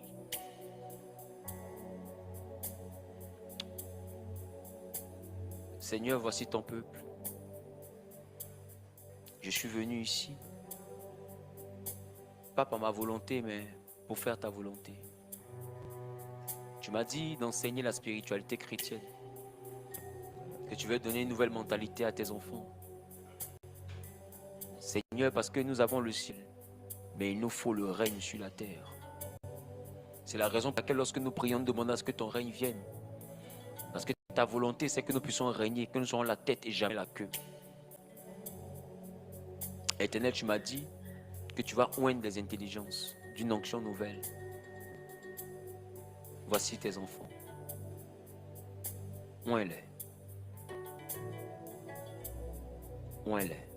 Seigneur, voici ton peuple. Je suis venu ici, pas par ma volonté, mais pour faire ta volonté. Tu m'as dit d'enseigner la spiritualité chrétienne, que tu veux donner une nouvelle mentalité à tes enfants. Seigneur, parce que nous avons le ciel, mais il nous faut le règne sur la terre. C'est la raison pour laquelle lorsque nous prions, nous demandons à ce que ton règne vienne. Parce que ta volonté, c'est que nous puissions régner, que nous soyons la tête et jamais la queue. Éternel, tu m'as dit que tu vas oindre les intelligences d'une onction nouvelle. Voici tes enfants. Oins-les. Oins-les.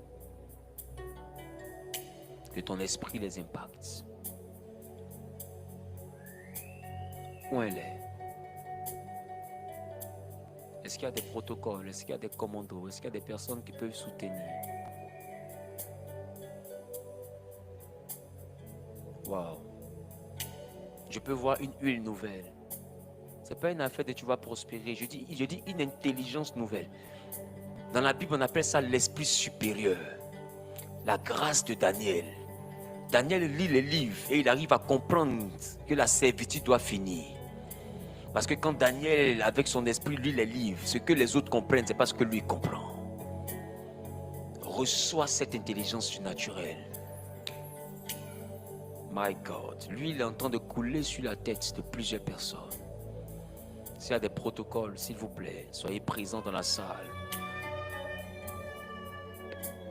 Que ton esprit les impacte. Oins-les. Est-ce qu'il y a des protocoles? Est-ce qu'il y a des commandos? Est-ce qu'il y a des personnes qui peuvent soutenir? Wow. Je peux voir une huile nouvelle. Ce n'est pas une affaire de tu vas prospérer. Je dis une intelligence nouvelle. Dans la Bible, on appelle ça l'esprit supérieur. La grâce de Daniel. Daniel lit les livres et il arrive à comprendre que la servitude doit finir. Parce que quand Daniel, avec son esprit, lit les livres, ce que les autres comprennent, ce n'est pas ce que lui comprend. Reçois cette intelligence surnaturelle. My God, lui, il est en train de couler sur la tête de plusieurs personnes. S'il y a des protocoles, s'il vous plaît, soyez présents dans la salle.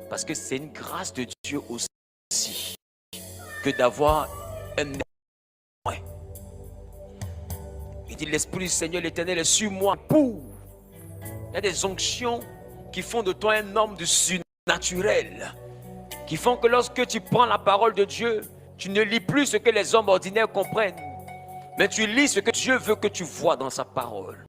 Parce que c'est une grâce de Dieu aussi que d'avoir un témoin. Il dit, l'Esprit du Seigneur l'Éternel est sur moi pour. Il y a des onctions qui font de toi un homme de surnaturel, qui font que lorsque tu prends la parole de Dieu, tu ne lis plus ce que les hommes ordinaires comprennent, mais tu lis ce que Dieu veut que tu vois dans sa parole.